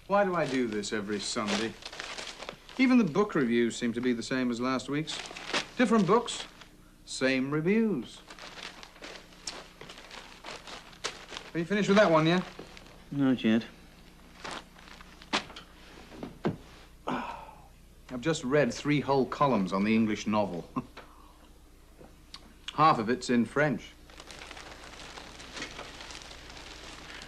Why do I do this every Sunday? Even the book reviews seem to be the same as last week's. Different books, same reviews. Are you finished with that one, yeah? Not yet. I've just read 3 whole columns on the English novel. Half of it's in French.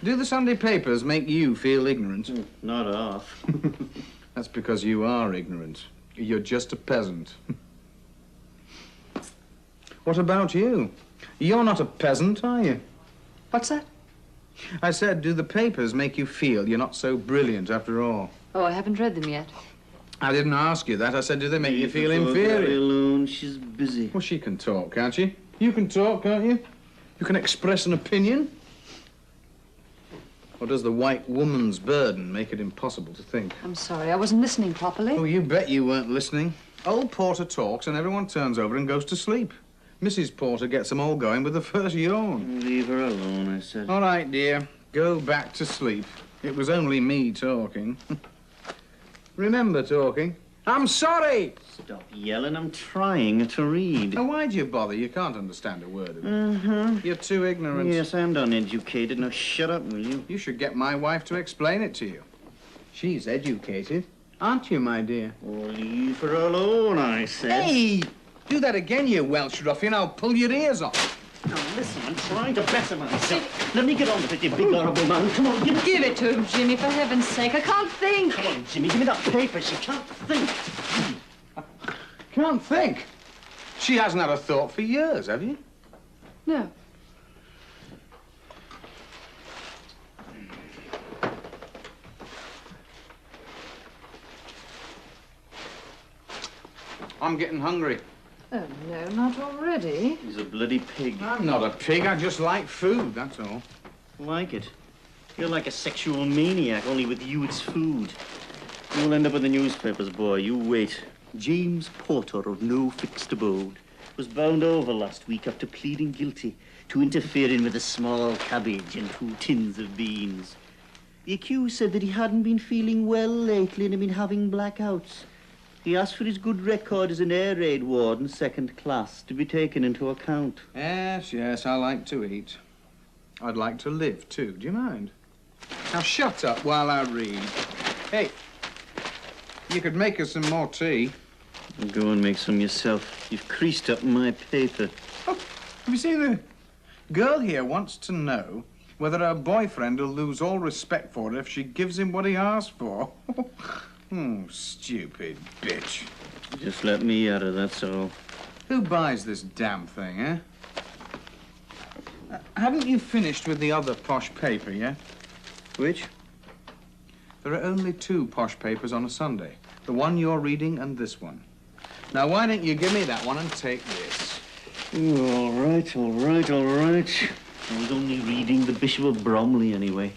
Do the Sunday papers make you feel ignorant? Not half. That's because you are ignorant. You're just a peasant. What about you? You're not a peasant, are you? What's that? I said, do the papers make you feel you're not so brilliant after all? Oh, I haven't read them yet. I didn't ask you that. I said, do they make you feel Leave inferior? alone. She's busy. Well, she can talk, can't she? You can talk, can't you? You can express an opinion. Or does the white woman's burden make it impossible to think? I'm sorry, I wasn't listening properly. Oh, you bet you weren't listening. Old Porter talks and everyone turns over and goes to sleep. Mrs. Porter gets them all going with the first yawn. Leave her alone, I said. All right, dear. Go back to sleep. It was only me talking. Remember talking. I'm sorry! Stop yelling. I'm trying to read. Now, why'd you bother? You can't understand a word of it. You're too ignorant. Yes, I'm uneducated. Now, shut up, will you? You should get my wife to explain it to you. She's educated. Aren't you, my dear? Oh, leave her alone, I said. Hey! Do that again, you Welsh ruffian. I'll pull your ears off. Now, listen, I'm trying to better myself. Let me get on with it, you big horrible man. Come on, give Give it to him, Jimmy, for heaven's sake. I can't think. Come on, Jimmy, give me that paper. She can't think. Can't think. She hasn't had a thought for years, have you? No. I'm getting hungry. Oh, no, not already. He's a bloody pig. I'm not a pig. I just like food, that's all. Like it. You're like a sexual maniac, only with you it's food. You'll end up in the newspapers, boy. You wait. James Porter of No Fixed Abode was bound over last week after pleading guilty to interfering with a small cabbage and 2 tins of beans. The accused said that he hadn't been feeling well lately and had been having blackouts. He asked for his good record as an air raid warden, 2nd class, to be taken into account. Yes, yes, I like to eat. I'd like to live, too. Do you mind? Now, shut up while I read. Hey, you could make us some more tea. Go and make some yourself. You've creased up my paper. Oh, have you seen the girl here wants to know whether her boyfriend will lose all respect for her if she gives him what he asked for? Oh, stupid bitch. Just let me out of that's all. Who buys this damn thing, eh? Haven't you finished with the other posh paper yet? Which? There are only 2 posh papers on a Sunday. The one you're reading and this one. Now, why don't you give me that one and take this? Ooh, all right, all right, all right. I was only reading the Bishop of Bromley, anyway.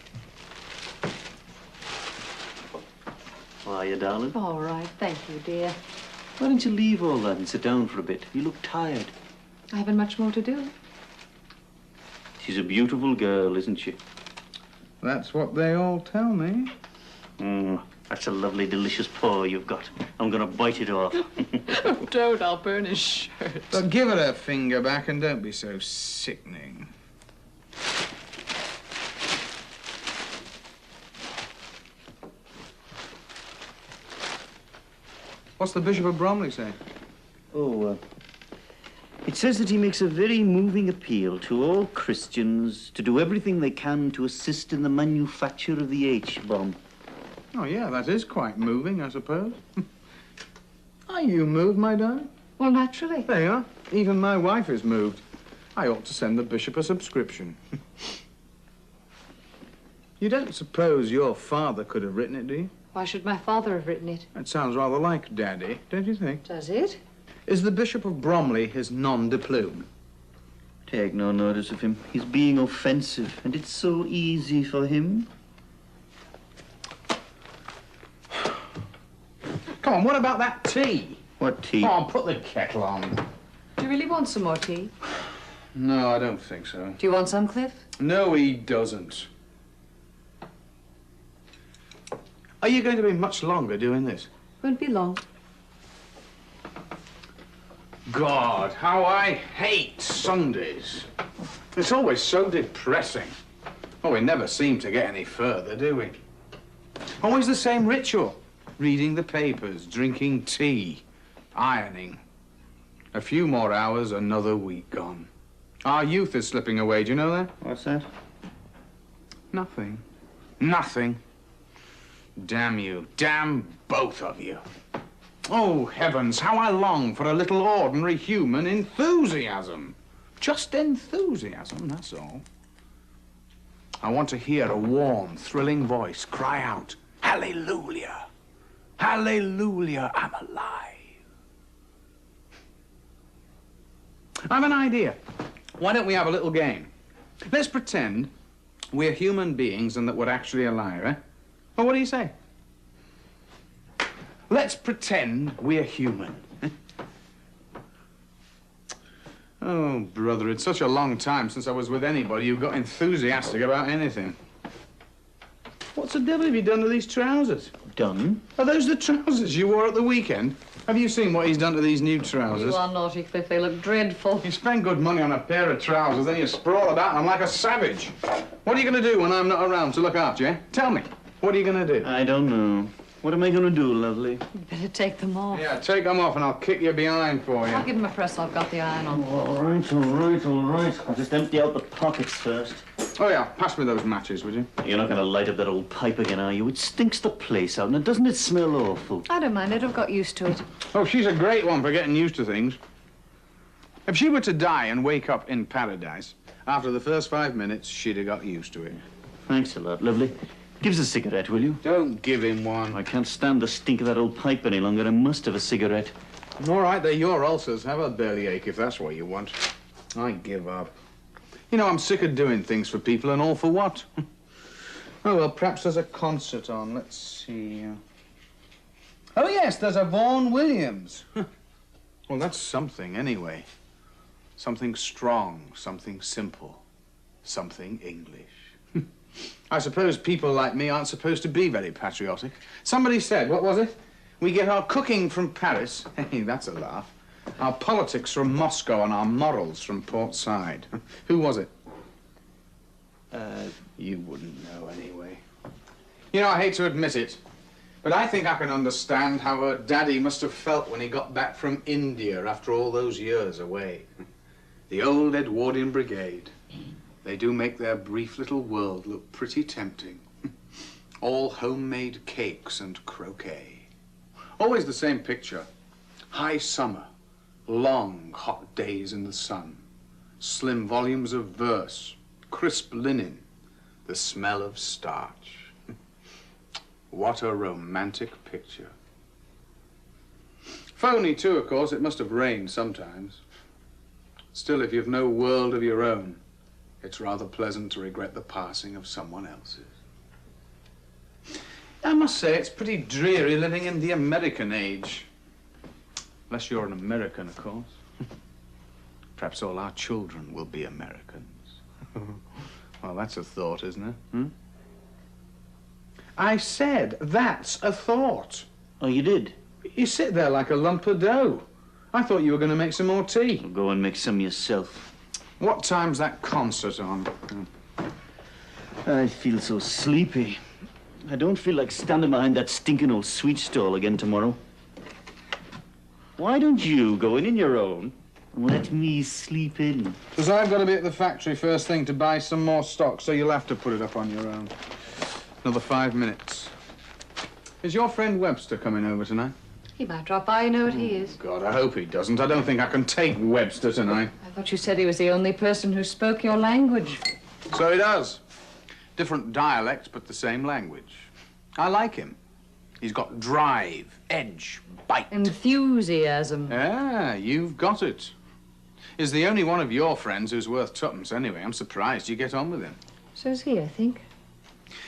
Hiya, darling. All right, thank you, dear. Why don't you leave all that and sit down for a bit? You look tired. I haven't much more to do. She's a beautiful girl, isn't she? That's what they all tell me. That's a lovely, delicious paw you've got. I'm gonna bite it off. Don't, I'll burn his shirt. But give it her finger back and don't be so sickening. What's the Bishop of Bromley say? Oh, it says that he makes a very moving appeal to all Christians to do everything they can to assist in the manufacture of the H-bomb. Oh, yeah, that is quite moving, I suppose. Are you moved, my darling? Well, naturally. There you are. Even my wife is moved. I ought to send the bishop a subscription. You don't suppose your father could have written it, do you? Why should my father have written it? That sounds rather like Daddy, don't you think? Does it? Is the Bishop of Bromley his nom de plume? Take no notice of him. He's being offensive, and it's so easy for him. Come on, what about that tea? What tea? Come on, put the kettle on. Do you really want some more tea? No, I don't think so. Do you want some, Cliff? No, he doesn't. Are you going to be much longer doing this? Won't be long. God, how I hate Sundays. It's always so depressing. Well, we never seem to get any further, do we? Always the same ritual. Reading the papers, drinking tea, ironing. A few more hours, another week gone. Our youth is slipping away, do you know that? What's that? Nothing. Nothing. Damn you. Damn both of you. Oh, heavens, how I long for a little ordinary human enthusiasm. Just enthusiasm, that's all. I want to hear a warm, thrilling voice cry out, "Hallelujah! Hallelujah, I'm alive." I have an idea. Why don't we have a little game? Let's pretend we're human beings and that we're actually alive, eh? Well, what do you say? Let's pretend we're human. Oh, brother, it's such a long time since I was with anybody who got enthusiastic about anything. What the devil have you done to these trousers? Done? Are those the trousers you wore at the weekend? Have you seen what he's done to these new trousers? You are naughty, Cliff. They look dreadful. You spend good money on a pair of trousers, then you sprawl about in them like a savage. What are you going to do when I'm not around to look after you? Tell me. What are you going to do? I don't know. What am I going to do, lovely? You'd better take them off. Yeah, take them off and I'll kick you behind for you. I'll give them a press. I've got the iron on. All right, all right, all right. I'll just empty out the pockets first. Oh, yeah, pass me those matches, would you? You're not going to light up that old pipe again, are you? It stinks the place out, and doesn't it smell awful? I don't mind it. I've got used to it. Oh, she's a great one for getting used to things. If she were to die and wake up in paradise, after the first 5 minutes, she'd have got used to it. Thanks a lot, lovely. Give us a cigarette, will you? Don't give him one. I can't stand the stink of that old pipe any longer. I must have a cigarette. All right, they're your ulcers. Have a bellyache if that's what you want. I give up. You know, I'm sick of doing things for people, and all for what? Oh, well, perhaps there's a concert on. Let's see. Oh, yes, there's a Vaughan Williams. Well, that's something, anyway. Something strong, something simple, something English. I suppose people like me aren't supposed to be very patriotic. Somebody said, what was it? We get our cooking from Paris. Hey, that's a laugh. Our politics from Moscow and our morals from Port Said. Who was it? You wouldn't know anyway. You know, I hate to admit it, but I think I can understand how her daddy must have felt when he got back from India after all those years away. The old Edwardian Brigade. They do make their brief little world look pretty tempting. All homemade cakes and croquet. Always the same picture. High summer, long hot days in the sun, slim volumes of verse, crisp linen, the smell of starch. What a romantic picture. Phony too, of course. It must have rained sometimes. Still, if you've no world of your own, it's rather pleasant to regret the passing of someone else's. I must say, it's pretty dreary living in the American age. Unless you're an American, of course. Perhaps all our children will be Americans. Well, that's a thought, isn't it? Hmm? I said, that's a thought. Oh, you did? You sit there like a lump of dough. I thought you were going to make some more tea. Well, go and make some yourself. What time's that concert on? I feel so sleepy. I don't feel like standing behind that stinking old sweet stall again tomorrow. Why don't you go in your own and let me sleep in? Because I've got to be at the factory first thing to buy some more stock, so you'll have to put it up on your own. Another 5 minutes. Is your friend Webster coming over tonight? He might drop by. You know what he is. God, I hope he doesn't. I don't think I can take Webster tonight. I thought you said he was the only person who spoke your language. So he does. Different dialect, but the same language. I like him. He's got drive, edge, bite. Enthusiasm. Yeah, you've got it. He's the only one of your friends who's worth tuppence anyway. I'm surprised you get on with him. So's he, I think.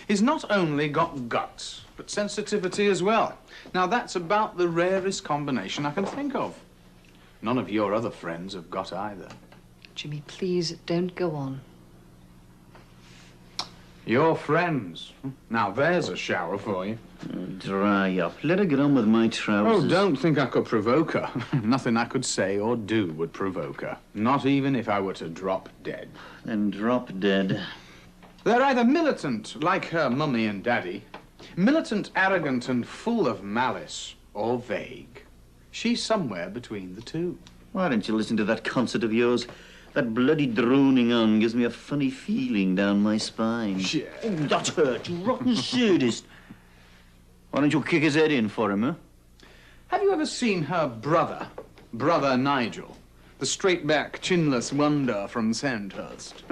He's not only got guts, but sensitivity as well. Now, that's about the rarest combination I can think of. None of your other friends have got either. Jimmy, please don't go on. Your friends. Now there's a shower for you. Dry up. Let her get on with my trousers. Oh, don't think I could provoke her. Nothing I could say or do would provoke her. Not even if I were to drop dead. Then drop dead. They're either militant, like her mummy and daddy, militant, arrogant, and full of malice, or vague. She's somewhere between the two. Why don't you listen to that concert of yours? That bloody droning on gives me a funny feeling down my spine. Shit. Oh, that hurt, you rotten sadist. Why don't you kick his head in for him, huh? Have you ever seen her brother, Brother Nigel? The straight-back, chinless wonder from Sandhurst.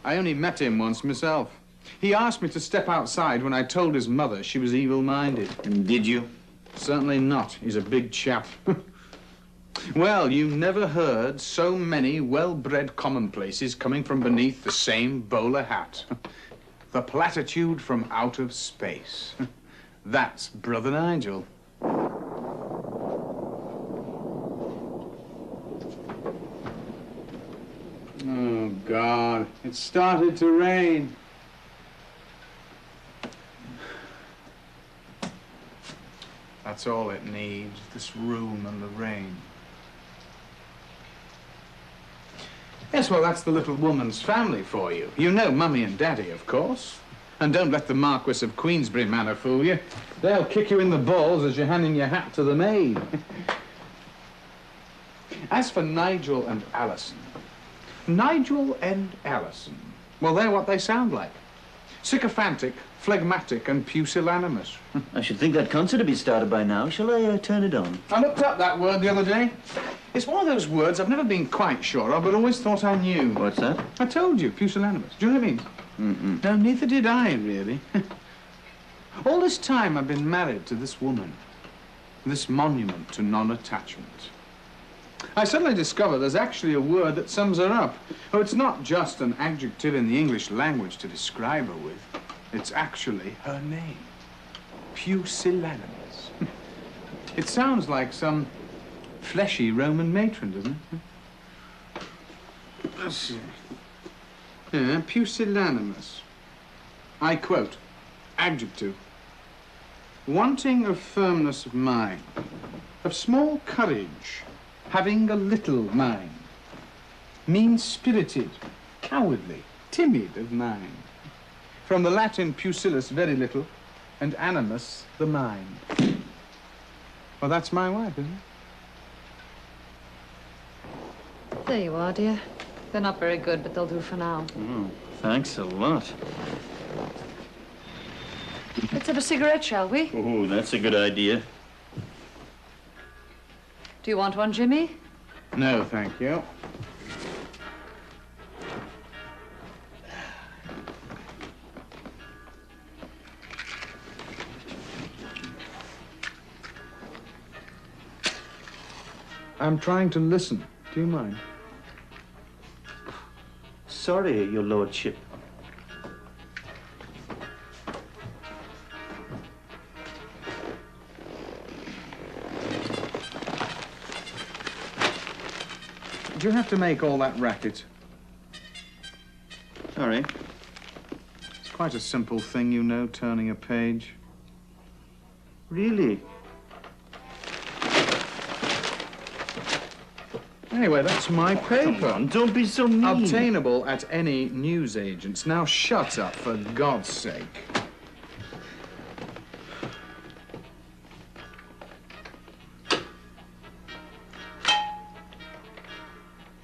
I only met him once myself. He asked me to step outside when I told his mother she was evil-minded. And did you? Certainly not. He's a big chap. Well, you never heard so many well-bred commonplaces coming from beneath the same bowler hat. The platitude from out of space. That's Brother Nigel. Oh, God. It started to rain. That's all it needs, this room and the rain. Yes, well, that's the little woman's family for you. You know Mummy and Daddy, of course. And don't let the Marquis of Queensberry Manor fool you. They'll kick you in the balls as you're handing your hat to the maid. As for Nigel and Alison, Nigel and Alison, well, they're what they sound like. Sycophantic, phlegmatic, and pusillanimous. I should think that concert would be started by now. Shall I turn it on? I looked up that word the other day. It's one of those words I've never been quite sure of, but always thought I knew. What's that? I told you, pusillanimous. Do you know what I mean? Mm-mm. No, neither did I, really. All this time I've been married to this woman, this monument to non-attachment. I suddenly discover there's actually a word that sums her up. Oh, it's not just an adjective in the English language to describe her with. It's actually her name. Pusillanimous. It sounds like some fleshy Roman matron, doesn't it? Let's see. Yeah, pusillanimous. I quote, adjective. Wanting of firmness of mind, of small courage, having a little mind, mean-spirited, cowardly, timid of mind. From the Latin pusillus, very little, and animus, the mind. Well, that's my wife, isn't it? There you are, dear. They're not very good, but they'll do for now. Oh, thanks a lot. Let's have a cigarette, shall we? Oh, that's a good idea. Do you want one, Jimmy? No, thank you. I'm trying to listen. Do you mind? Sorry, your lordship. Do you have to make all that racket? Sorry. It's quite a simple thing, you know, turning a page. Really? Anyway, that's my paper. Come on, don't be so mean. Obtainable at any newsagents. Now shut up, for God's sake.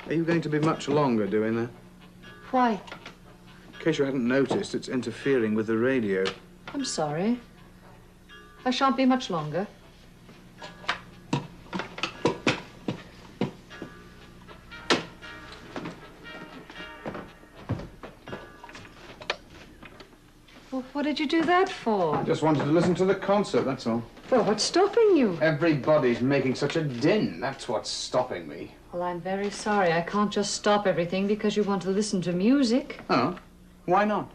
Are you going to be much longer doing that? Why? In case you hadn't noticed, it's interfering with the radio. I'm sorry. I shan't be much longer. Well, what did you do that for? I just wanted to listen to the concert, that's all. Well, what's stopping you? Everybody's making such a din. That's what's stopping me. Well, I'm very sorry. I can't just stop everything because you want to listen to music. Oh? Why not?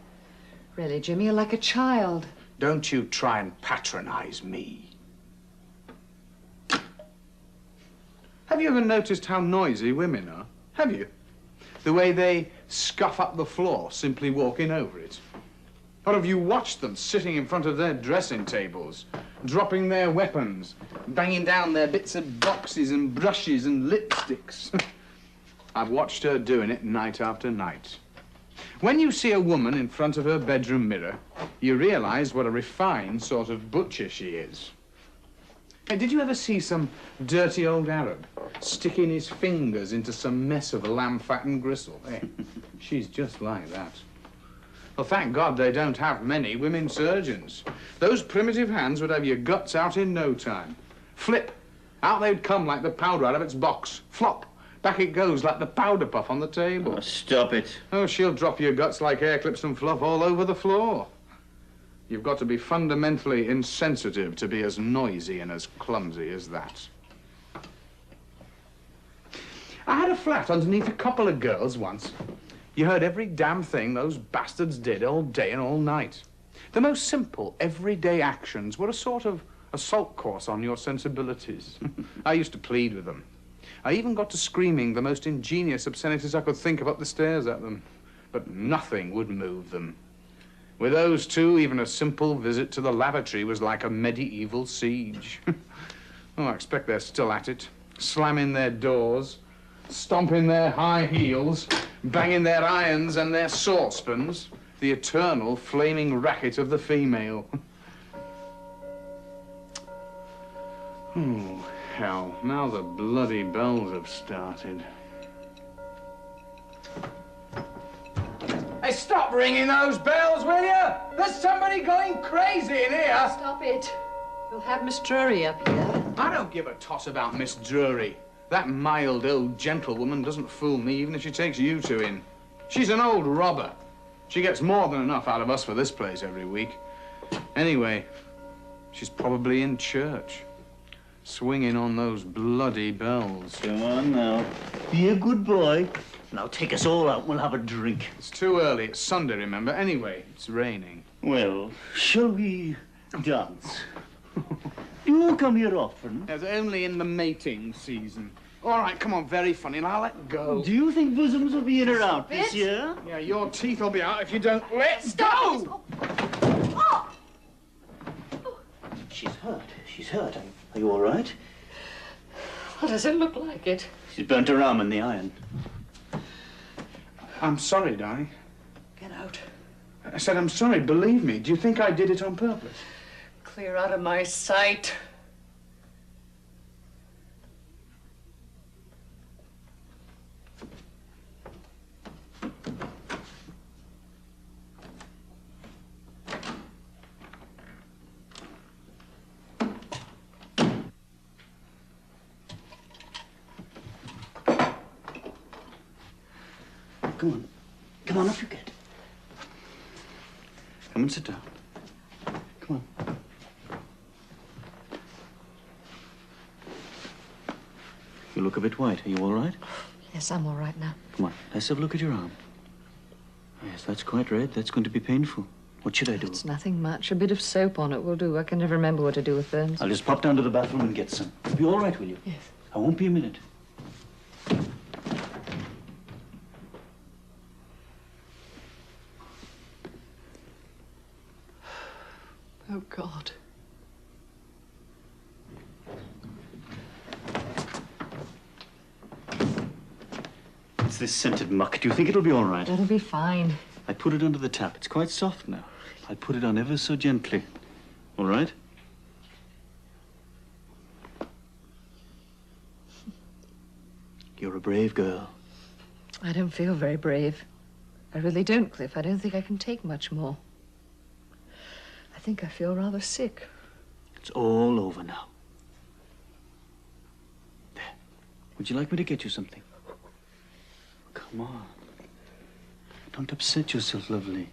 Really, Jimmy, you're like a child. Don't you try and patronize me. Have you ever noticed how noisy women are? Have you? The way they scuff up the floor simply walking over it. Or have you watched them sitting in front of their dressing tables, dropping their weapons, banging down their bits of boxes and brushes and lipsticks? I've watched her doing it night after night. When you see a woman in front of her bedroom mirror, you realize what a refined sort of butcher she is. Hey, did you ever see some dirty old Arab sticking his fingers into some mess of lamb fat and gristle? Hey, she's just like that. Well, thank God they don't have many women surgeons. Those primitive hands would have your guts out in no time. Flip. Out they'd come like the powder out of its box. Flop. Back it goes like the powder puff on the table. Oh, stop it. Oh, she'll drop your guts like hair clips and fluff all over the floor. You've got to be fundamentally insensitive to be as noisy and as clumsy as that. I had a flat underneath a couple of girls once. You heard every damn thing those bastards did all day and all night. The most simple, everyday actions were a sort of assault course on your sensibilities. I used to plead with them. I even got to screaming the most ingenious obscenities I could think of up the stairs at them. But nothing would move them. With those two, even a simple visit to the lavatory was like a medieval siege. Oh, I expect they're still at it, slamming their doors, stomping their high heels, banging their irons and their saucepans, the eternal flaming racket of the female. Oh, hell, now the bloody bells have started. Hey, stop ringing those bells, will you? There's somebody going crazy in here. Stop it. We'll have Miss Drury up here. I don't give a toss about Miss Drury. That mild old gentlewoman doesn't fool me, even if she takes you two in. She's an old robber. She gets more than enough out of us for this place every week. Anyway, she's probably in church, swinging on those bloody bells. Come on now. Be a good boy. Now take us all out and we'll have a drink. It's too early. It's Sunday, remember? Anyway, it's raining. Well, shall we dance? You come here often. It's only in the mating season. All right, come on, very funny. Now let go. Do you think bosoms will be in or out this year? Yeah, your teeth will be out if you don't let go. Oh. She's hurt. She's hurt. Are you all right? What does it look like it? She's burnt her arm in the iron. I'm sorry, darling. Get out. I said I'm sorry, believe me. Do you think I did it on purpose? Clear out of my sight. Come on. Come on, off you get. Come and sit down. Come on. You look a bit white. Are you all right? Yes, I'm all right now. Come on, let's have a look at your arm. Yes, that's quite red. That's going to be painful. What should I do? It's nothing much. A bit of soap on it will do. I can never remember what to do with burns. I'll just pop down to the bathroom and get some. You'll be all right, will you? Yes. I won't be a minute. Oh, God. It's this scented muck. Do you think it'll be all right? It'll be fine. I put it under the tap. It's quite soft now. I'll put it on ever so gently. All right? You're a brave girl. I don't feel very brave. I really don't, Cliff. I don't think I can take much more. I think I feel rather sick. It's all over now. There. Would you like me to get you something? Come on. Don't upset yourself, lovely.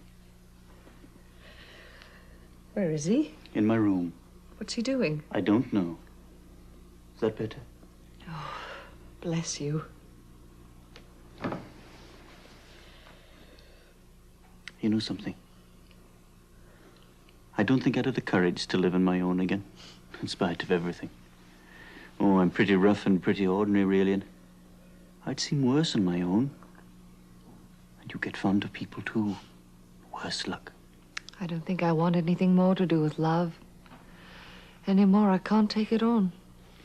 Where is he? In my room. What's he doing? I don't know. Is that better? Bless you. You know something? I don't think I'd have the courage to live on my own again, in spite of everything. Oh, I'm pretty rough and pretty ordinary, really, and I'd seem worse on my own. And you get fond of people, too. Worse luck. I don't think I want anything more to do with love. Anymore, I can't take it on.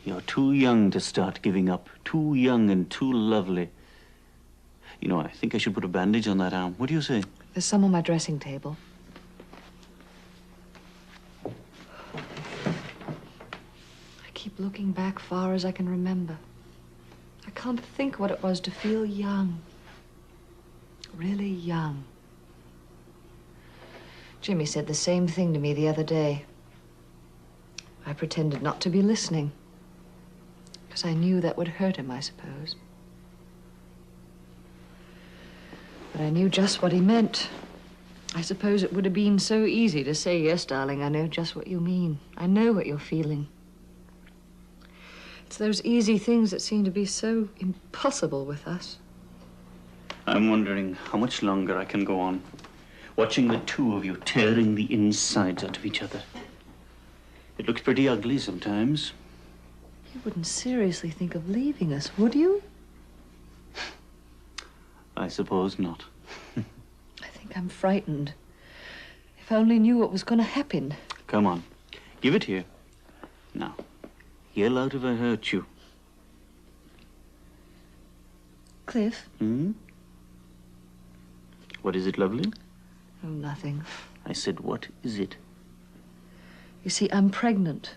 You're too young to start giving up. Too young and too lovely. You know, I think I should put a bandage on that arm. What do you say? There's some on my dressing table. I keep looking back far as I can remember. I can't think what it was to feel young. Really young. Jimmy said the same thing to me the other day. I pretended not to be listening, because I knew that would hurt him, I suppose. But I knew just what he meant. I suppose it would have been so easy to say, yes, darling, I know just what you mean. I know what you're feeling. It's those easy things that seem to be so impossible with us. I'm wondering how much longer I can go on, watching the two of you tearing the insides out of each other. It looks pretty ugly sometimes. You wouldn't seriously think of leaving us, would you? I suppose not. I think I'm frightened. If I only knew what was going to happen. Come on, give it here. Now, yell out if I hurt you. Cliff? Hmm? What is it, lovely? Oh, nothing. I said, what is it? You see, I'm pregnant.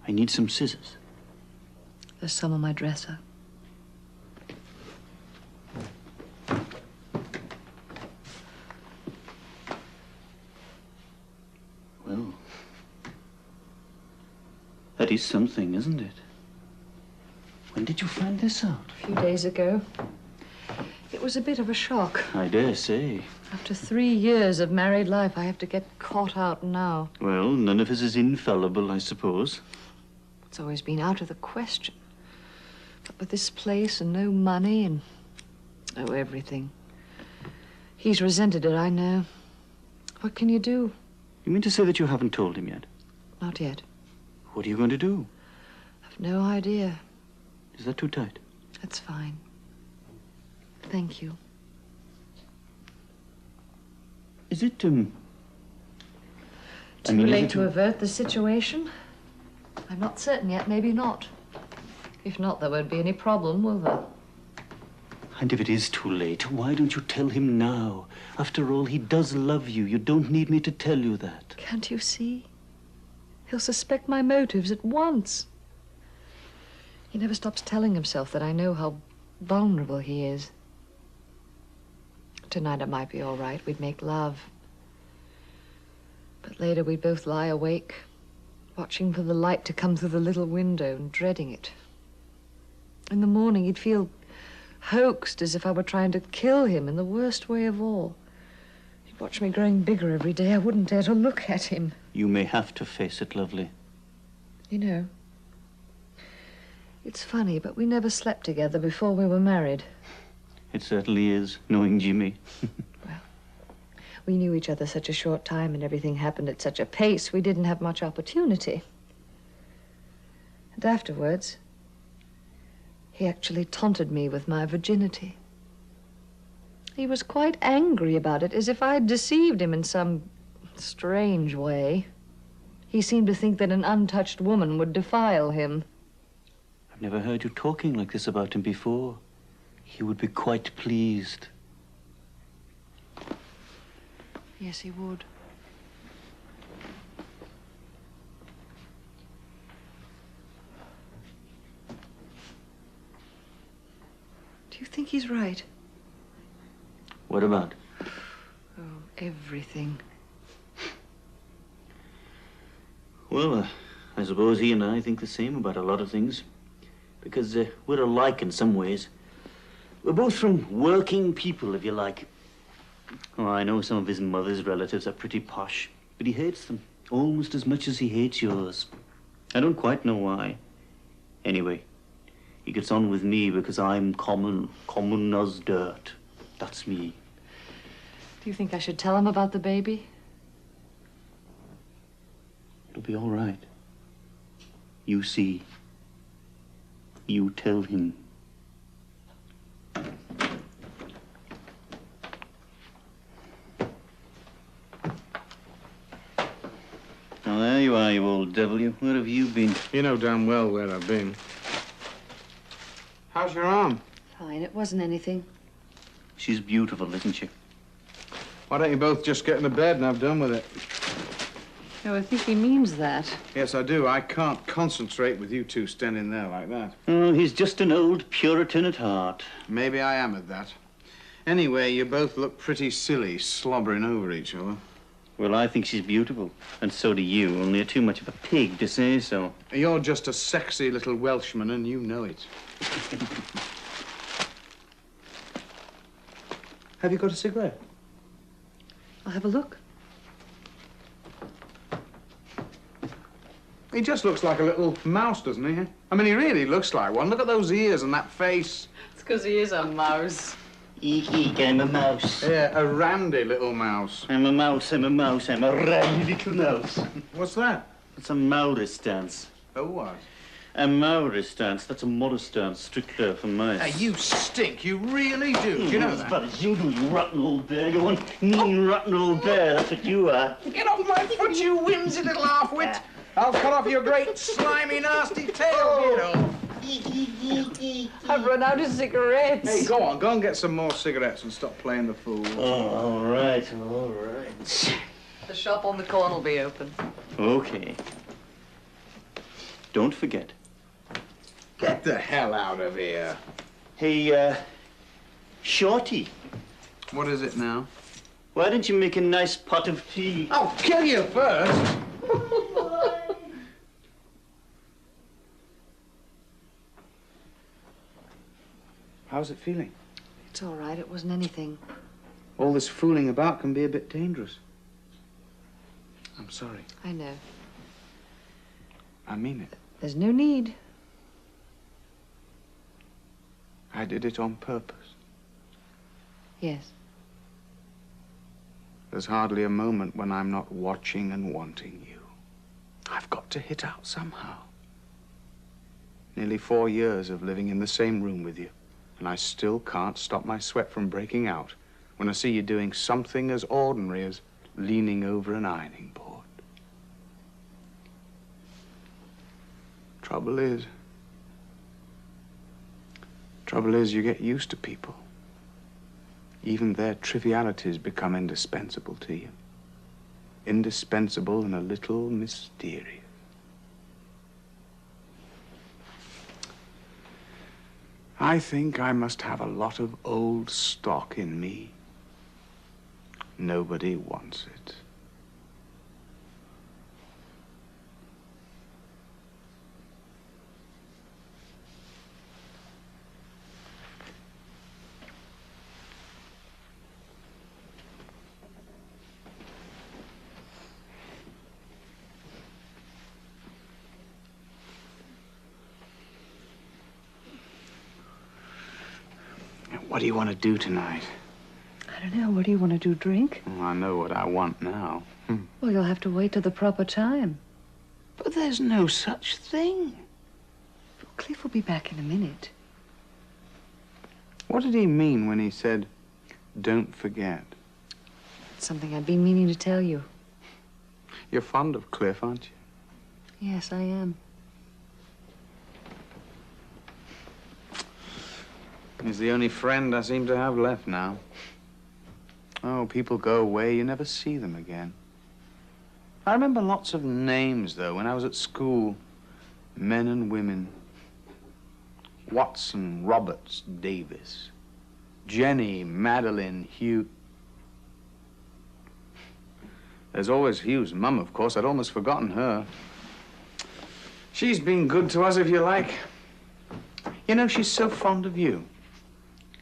I need some scissors. There's some on my dresser. Well, that is something, isn't it? When did you find this out? A few days ago. It was a bit of a shock. I dare say. After 3 years of married life, I have to get caught out now. Well, none of us is infallible, I suppose. It's always been out of the question. But with this place and no money and... oh, everything. He's resented it, I know. What can you do? You mean to say that you haven't told him yet? Not yet. What are you going to do? I've no idea. Is that too tight? That's fine. Thank you. Is it, Too is late it- to avert the situation? I'm not certain yet. Maybe not. If not, there won't be any problem, will there? And if it is too late, why don't you tell him now? After all, he does love you. You don't need me to tell you that. Can't you see? He'll suspect my motives at once. He never stops telling himself that I know how vulnerable he is. Tonight it might be all right. We'd make love. But later we'd both lie awake, watching for the light to come through the little window and dreading it. In the morning he'd feel hoaxed, as if I were trying to kill him in the worst way of all. He'd watch me growing bigger every day. I wouldn't dare to look at him. You may have to face it, lovely. You know, it's funny, but we never slept together before we were married. It certainly is, knowing Jimmy. We knew each other such a short time and everything happened at such a pace, we didn't have much opportunity. And afterwards, he actually taunted me with my virginity. He was quite angry about it, as if I'd deceived him in some strange way. He seemed to think that an untouched woman would defile him. I've never heard you talking like this about him before. He would be quite pleased. Yes, he would. Do you think he's right? What about? Oh, everything. Well, I suppose he and I think the same about a lot of things. Because we're alike in some ways. We're both from working people, if you like. Oh, I know some of his mother's relatives are pretty posh, but he hates them almost as much as he hates yours. I don't quite know why. Anyway, he gets on with me because I'm common as dirt. That's me. Do you think I should tell him about the baby? It'll be all right. You see. You tell him. you are, you old devil. Where have you been? You know damn well where I've been. How's your arm? Fine, it wasn't anything. She's beautiful, isn't she? Why don't you both just get into bed and have done with it? No, I think he means that. Yes, I do. I can't concentrate with you two standing there like that. Oh, he's just an old Puritan at heart. Maybe I am at that. Anyway, you both look pretty silly, slobbering over each other. Well, I think she's beautiful, and so do you, only you're too much of a pig to say so. You're just a sexy little Welshman, and you know it. Have you got a cigarette? I'll have a look. He just looks like a little mouse, doesn't he? I mean, he really looks like one. Look at those ears and that face. It's because he is a mouse. Eek, eek, I'm a mouse. Yeah, a randy little mouse. I'm a mouse, I'm a mouse, I'm a randy little mouse. What's that? That's a Maoris dance. Oh, what? A Maoris dance, that's a modest dance, strictly for mice. Hey, you stink. You really do. Do you know As that? bad as you do, you rotten old bear. You're one mean, rotten old bear, that's what you are. Get off my foot, you whimsy little half-wit. I'll cut off your great, slimy, nasty tail, get off. I've run out of cigarettes. Hey, go on. Go and get some more cigarettes and stop playing the fool. Oh, all right, all right. The shop on the corner will be open. Okay. Don't forget. Get the hell out of here. Hey, Shorty, What is it now? why don't you make a nice pot of tea? I'll kill you first. How's it feeling? It's all right. It wasn't anything. All this fooling about can be a bit dangerous. I'm sorry. I know. I mean it. There's no need. I did it on purpose. Yes. There's hardly a moment when I'm not watching and wanting you. I've got to hit out somehow. Nearly 4 years of living in the same room with you, and I still can't stop my sweat from breaking out when I see you doing something as ordinary as leaning over an ironing board. Trouble is you get used to people. Even their trivialities become indispensable to you. Indispensable and a little mysterious. I think I must have a lot of old stock in me. Nobody wants it. What do you want to do tonight? I don't know. What do you want to do? Drink? Oh, I know what I want now. Well, you'll have to wait till the proper time. But there's no such thing. Well, Cliff will be back in a minute. What did he mean when he said, don't forget? It's something I've been meaning to tell you. You're fond of Cliff, aren't you? Yes, I am. He's the only friend I seem to have left now. Oh, people go away, you never see them again. I remember lots of names, though, when I was at school. Men and women. Watson, Roberts, Davis. Jenny, Madeline, Hugh. There's always Hugh's mum, of course. I'd almost forgotten her. She's been good to us, if you like. You know, she's so fond of you.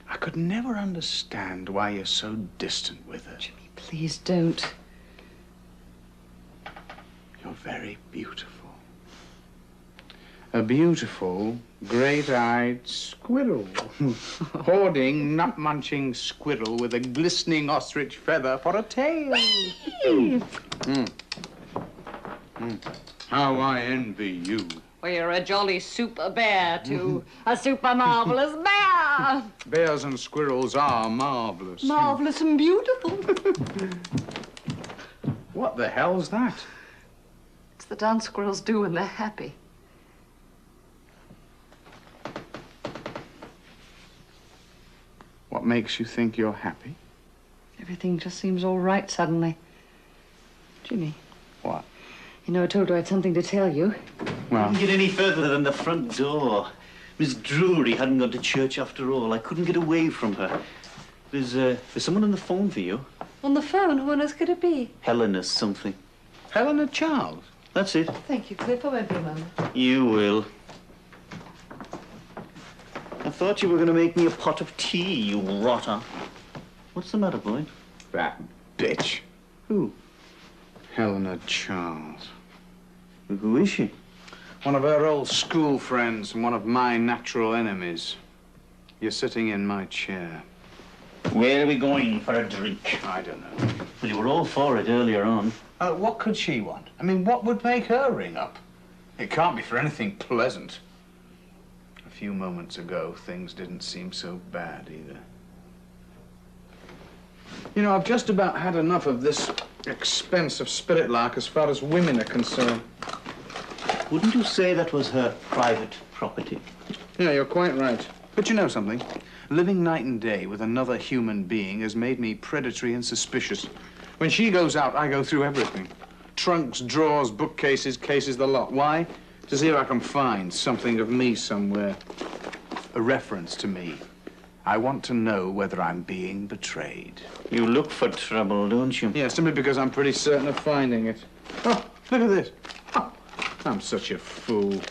I could never understand why you're so distant with her. Jimmy, please don't. You're very beautiful. A beautiful, great-eyed squirrel. Hoarding, nut-munching squirrel with a glistening ostrich feather for a tail. How I envy you. Well, you're a jolly super bear, too. A super marvelous bear. Bears and squirrels are marvelous. Marvelous and beautiful. What the hell's that? It's the dance squirrels do when they're happy. What makes you think you're happy? Everything just seems all right suddenly. Jimmy. What? You know, I told you I had something to tell you. Well, Couldn't get any further than the front door. Miss Drury hadn't gone to church after all. I couldn't get away from her. There's someone on the phone for you. On the phone? Who on earth could it be? Helena something. Helena Charles. That's it. Thank you, Cliff. I won't be a moment. You will. I thought you were going to make me a pot of tea, you rotter. What's the matter, boy? That bitch. Who? Helena Charles. Who is she? One of her old school friends and one of my natural enemies. You're sitting in my chair. Where are we going for a drink? I don't know. Well, you were all for it earlier on. What could she want? I mean, what would make her ring up? It can't be for anything pleasant. A few moments ago, things didn't seem so bad either. You know, I've just about had enough of this expensive spirit lark as far as women are concerned. Wouldn't you say that was her private property? Yeah, you're quite right. But you know something? Living night and day with another human being has made me predatory and suspicious. When she goes out, I go through everything. Trunks, drawers, bookcases, cases, the lot. Why? To see if I can find something of me somewhere. A reference to me. I want to know whether I'm being betrayed. You look for trouble, don't you? Yeah, simply because I'm pretty certain of finding it. Oh, look at this. Oh, I'm such a fool.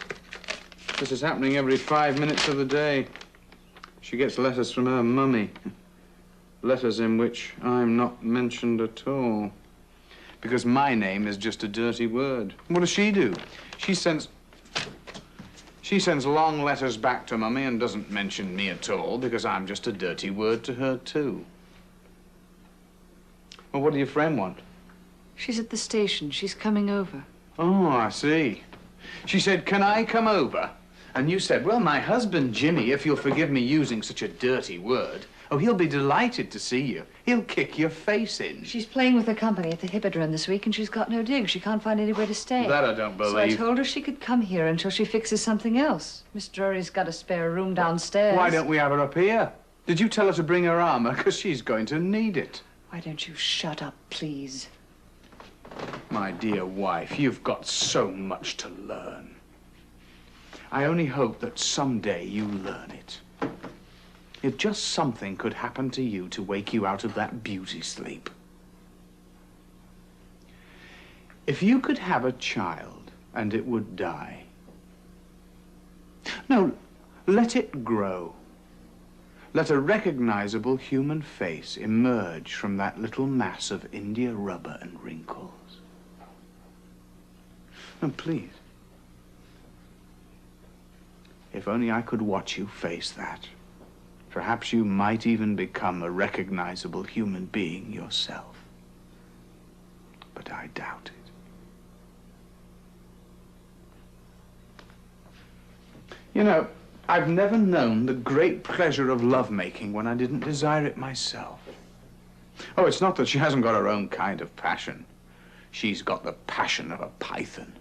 This is happening every 5 minutes of the day. She gets letters from her mummy. Letters in which I'm not mentioned at all. Because my name is just a dirty word. What does she do? She sends long letters back to Mummy and doesn't mention me at all because I'm just a dirty word to her, too. Well, what do your friend want? She's at the station. She's coming over. Oh, I see. She said, can I come over? And you said, well, my husband, Jimmy, if you'll forgive me using such a dirty word, oh, he'll be delighted to see you. He'll kick your face in. She's playing with her company at the Hippodrome this week, and she's got no digs. She can't find anywhere to stay. That I don't believe. So I told her she could come here until she fixes something else. Miss Drury's got a spare room downstairs. Why don't we have her up here? Did you tell her to bring her armor? Because she's going to need it. Why don't you shut up, please? My dear wife, you've got so much to learn. I only hope that someday you learn it. If just something could happen to you to wake you out of that beauty sleep. If you could have a child and it would die. No, let it grow. Let a recognizable human face emerge from that little mass of India rubber and wrinkles. And please, if only I could watch you face that. Perhaps you might even become a recognizable human being yourself. But I doubt it. You know, I've never known the great pleasure of lovemaking when I didn't desire it myself. Oh, it's not that she hasn't got her own kind of passion. She's got the passion of a python.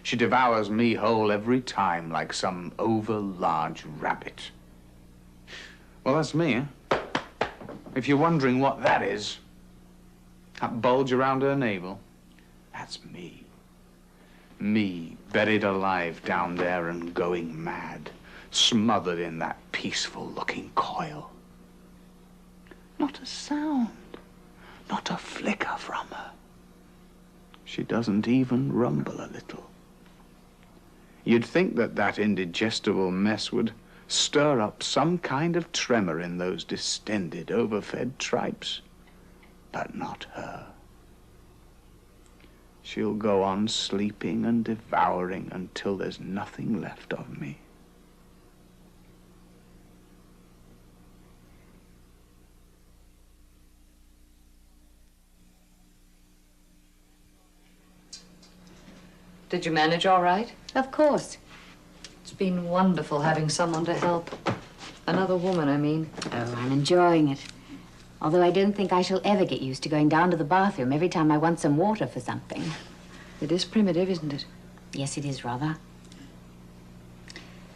She devours me whole every time like some over-large rabbit. Well, that's me, eh? If you're wondering what that is, that bulge around her navel, that's me. Me, buried alive down there and going mad, smothered in that peaceful-looking coil. Not a sound, not a flicker from her. She doesn't even rumble a little. You'd think that that indigestible mess would stir up some kind of tremor in those distended, overfed tripes. But not her. She'll go on sleeping and devouring until there's nothing left of me. Did you manage all right? Of course. It's been wonderful having someone to help. Another woman, I mean. Oh, I'm enjoying it. Although I don't think I shall ever get used to going down to the bathroom every time I want some water for something. It is primitive, isn't it? Yes, it is, rather.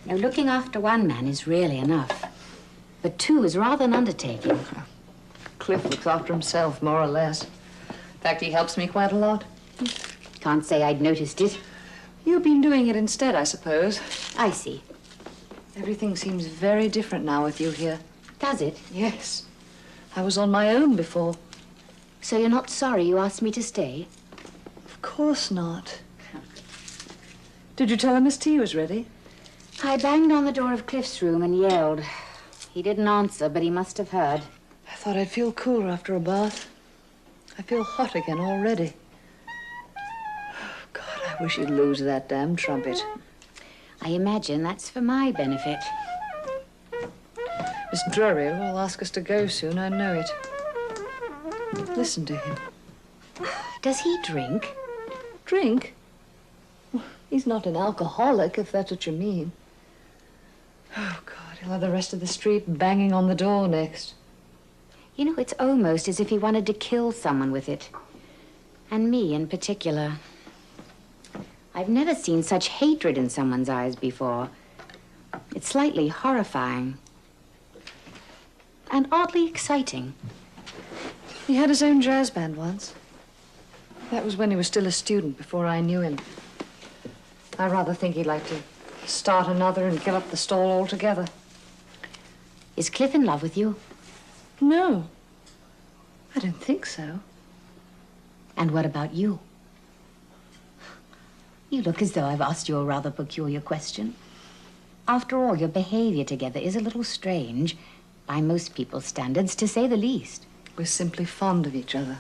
Now, looking after one man is really enough. But two is rather an undertaking. Cliff looks after himself, more or less. In fact, he helps me quite a lot. Can't say I'd noticed it. You've been doing it instead, I suppose. I see. Everything seems very different now with you here. Does it? Yes. I was on my own before. So you're not sorry you asked me to stay? Of course not. Did you tell him his tea was ready? I banged on the door of Cliff's room and yelled. He didn't answer, but he must have heard. I thought I'd feel cooler after a bath. I feel hot again already. Oh, God, I wish he'd lose that damn trumpet. I imagine that's for my benefit. Miss Drury will ask us to go soon, I know it. Listen to him. Does he drink? Drink? Well, he's not an alcoholic, if that's what you mean. Oh, God, he'll have the rest of the street banging on the door next. You know, it's almost as if he wanted to kill someone with it. And me in particular. I've never seen such hatred in someone's eyes before. It's slightly horrifying. And oddly exciting. He had his own jazz band once. That was when he was still a student, before I knew him. I rather think he'd like to start another and give up the stall altogether. Is Cliff in love with you? No. I don't think so. And what about you? You look as though I've asked you a rather peculiar question. After all, your behavior together is a little strange, by most people's standards, to say the least. We're simply fond of each other.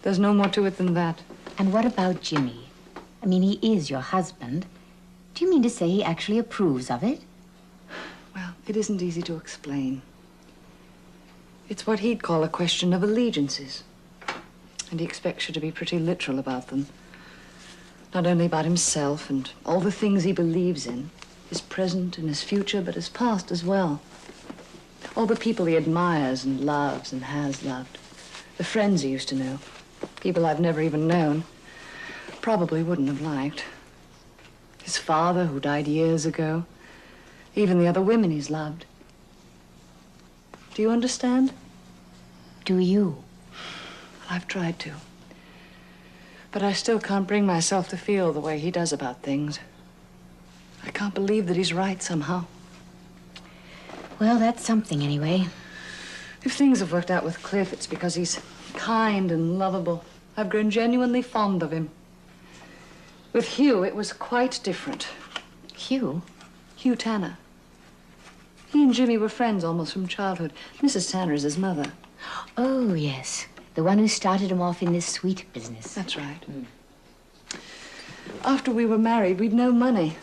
There's no more to it than that. And what about Jimmy? I mean, he is your husband. Do you mean to say he actually approves of it? Well, it isn't easy to explain. It's what he'd call a question of allegiances. And he expects you to be pretty literal about them. Not only about himself and all the things he believes in, his present and his future, but his past as well. All the people he admires and loves and has loved. The friends he used to know. People I've never even known. Probably wouldn't have liked. His father, who died years ago. Even the other women he's loved. Do you understand? Do you? Well, I've tried to. But I still can't bring myself to feel the way he does about things. I can't believe that he's right somehow. Well, that's something anyway. If things have worked out with Cliff, it's because he's kind and lovable. I've grown genuinely fond of him. With Hugh, it was quite different. Hugh? Hugh Tanner. He and Jimmy were friends almost from childhood. Mrs. Tanner is his mother. Oh, yes. The one who started him off in this sweet business. That's right. After we were married, we'd no money.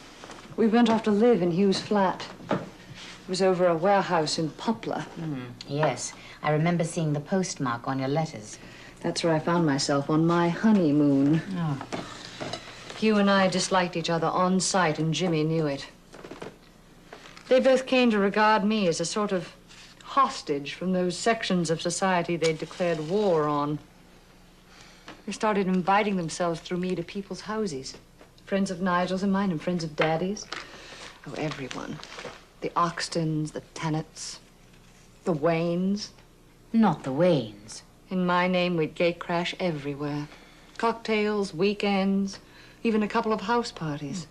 We went off to live in Hugh's flat. It was over a warehouse in Poplar. Yes, I remember seeing the postmark on your letters. That's where I found myself on my honeymoon. Oh. Hugh and I disliked each other on sight, and Jimmy knew it. They both came to regard me as a sort of hostage from those sections of society they'd declared war on. They started inviting themselves through me to people's houses. Friends of Nigel's and mine, and friends of Daddy's. Oh, everyone. The Oxtons, the Tennants, the Waynes. Not the Waynes. In my name, we'd gate crash everywhere. Cocktails, weekends, even a couple of house parties.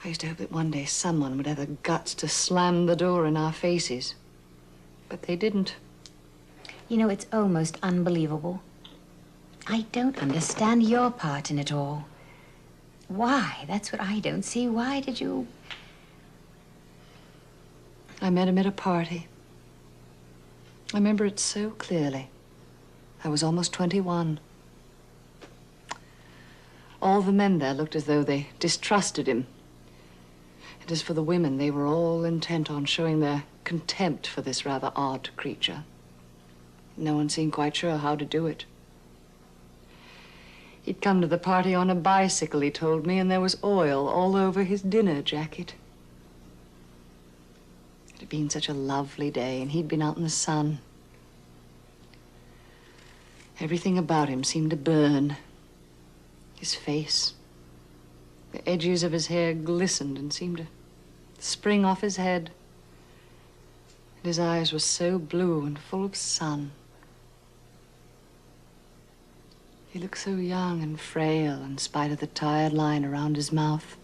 I used to hope that one day someone would have the guts to slam the door in our faces. But they didn't. You know, it's almost unbelievable. I don't understand your part in it all. Why? That's what I don't see. Why did you... I met him at a party. I remember it so clearly. I was almost 21. All the men there looked as though they distrusted him. And as for the women, they were all intent on showing their contempt for this rather odd creature. No one seemed quite sure how to do it. He'd come to the party on a bicycle, he told me, and there was oil all over his dinner jacket. It had been such a lovely day, and he'd been out in the sun. Everything about him seemed to burn. His face. The edges of his hair glistened and seemed to spring off his head. And his eyes were so blue and full of sun. He looked so young and frail in spite of the tired line around his mouth.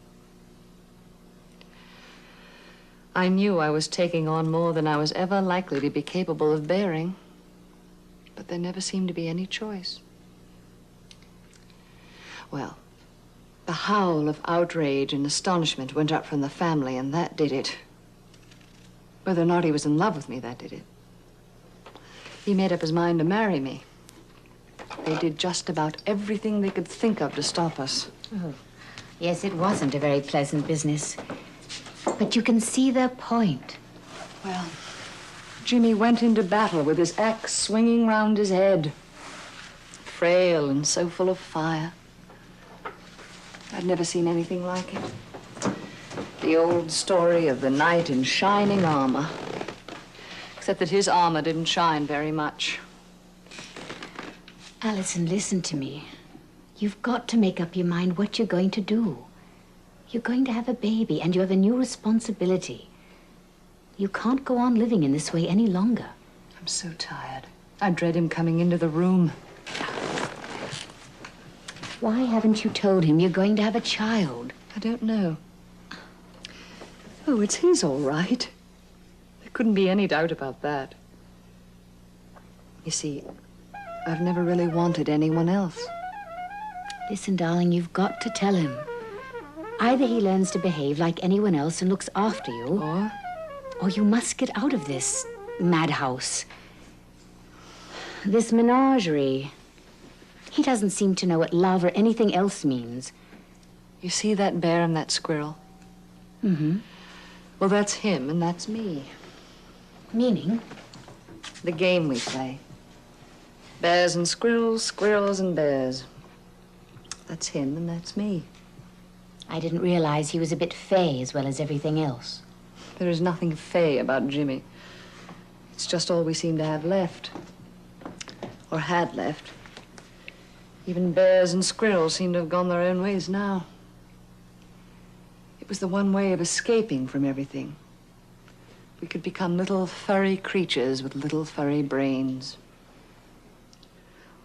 I knew I was taking on more than I was ever likely to be capable of bearing, but there never seemed to be any choice. Well, the howl of outrage and astonishment went up from the family, and that did it. Whether or not he was in love with me, that did it. He made up his mind to marry me. They did just about everything they could think of to stop us. Oh, yes, it wasn't a very pleasant business. But you can see their point. Well, Jimmy went into battle with his axe swinging round his head, frail and so full of fire. I'd never seen anything like it. The old story of the knight in shining armor, except that his armor didn't shine very much. Alison, listen to me. You've got to make up your mind what you're going to do. You're going to have a baby, and you have a new responsibility. You can't go on living in this way any longer. I'm so tired. I dread him coming into the room. Why haven't you told him you're going to have a child? I don't know. Oh, it's his, all right. There couldn't be any doubt about that. You see, I've never really wanted anyone else. Listen, darling, you've got to tell him. Either he learns to behave like anyone else and looks after you, or you must get out of this madhouse. This menagerie. He doesn't seem to know what love or anything else means. You see that bear and that squirrel? Mm-hmm. Well, that's him and that's me. Meaning? The game we play. Bears and squirrels, squirrels and bears. That's him and that's me. I didn't realize he was a bit fey as well as everything else. There is nothing fey about Jimmy. It's just all we seem to have left. Or had left. Even bears and squirrels seem to have gone their own ways now. It was the one way of escaping from everything. We could become little furry creatures with little furry brains.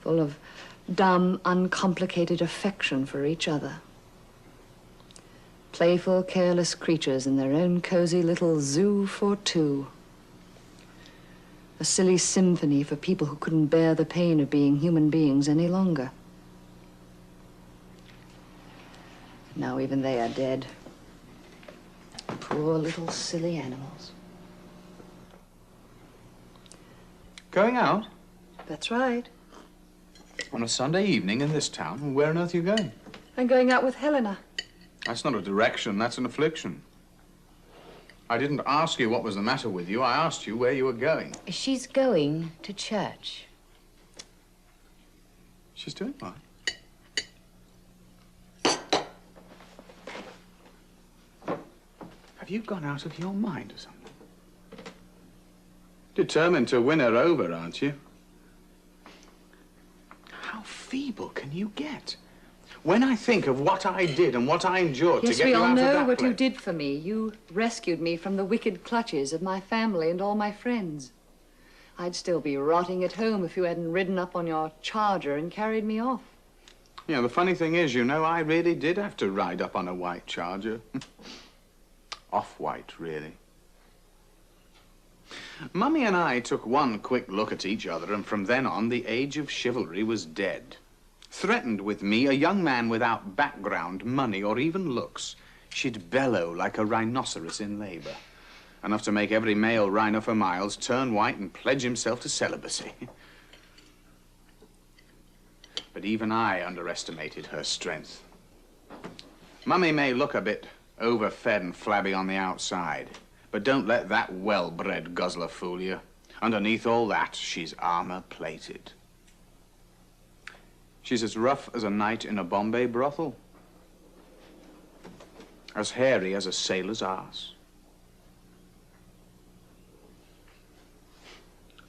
Full of dumb, uncomplicated affection for each other. Playful, careless creatures in their own cozy little zoo for two. A silly symphony for people who couldn't bear the pain of being human beings any longer. Now even they are dead. Poor little silly animals. Going out? That's right. On a Sunday evening in this town? Where on earth are you going? I'm going out with Helena. That's not a direction, that's an affliction. I didn't ask you what was the matter with you. I asked you where you were going. She's going to church. She's doing what? Have you gone out of your mind or something? Determined to win her over, aren't you? How feeble can you get? When I think of what I did and what I endured to get you out of that Yes, we all know what you place. did for me. You rescued me from the wicked clutches of my family and all my friends. I'd still be rotting at home if you hadn't ridden up on your charger and carried me off. Yeah, the funny thing is, you know, I really did have to ride up on a white charger. Off-white, really. Mummy and I took one quick look at each other, and from then on, the age of chivalry was dead. Threatened with me, a young man without background, money, or even looks, she'd bellow like a rhinoceros in labor. Enough to make every male rhino for miles turn white and pledge himself to celibacy. But even I underestimated her strength. Mummy may look a bit overfed and flabby on the outside, but don't let that well-bred guzzler fool you. Underneath all that, she's armor-plated. She's as rough as a knight in a Bombay brothel. As hairy as a sailor's arse.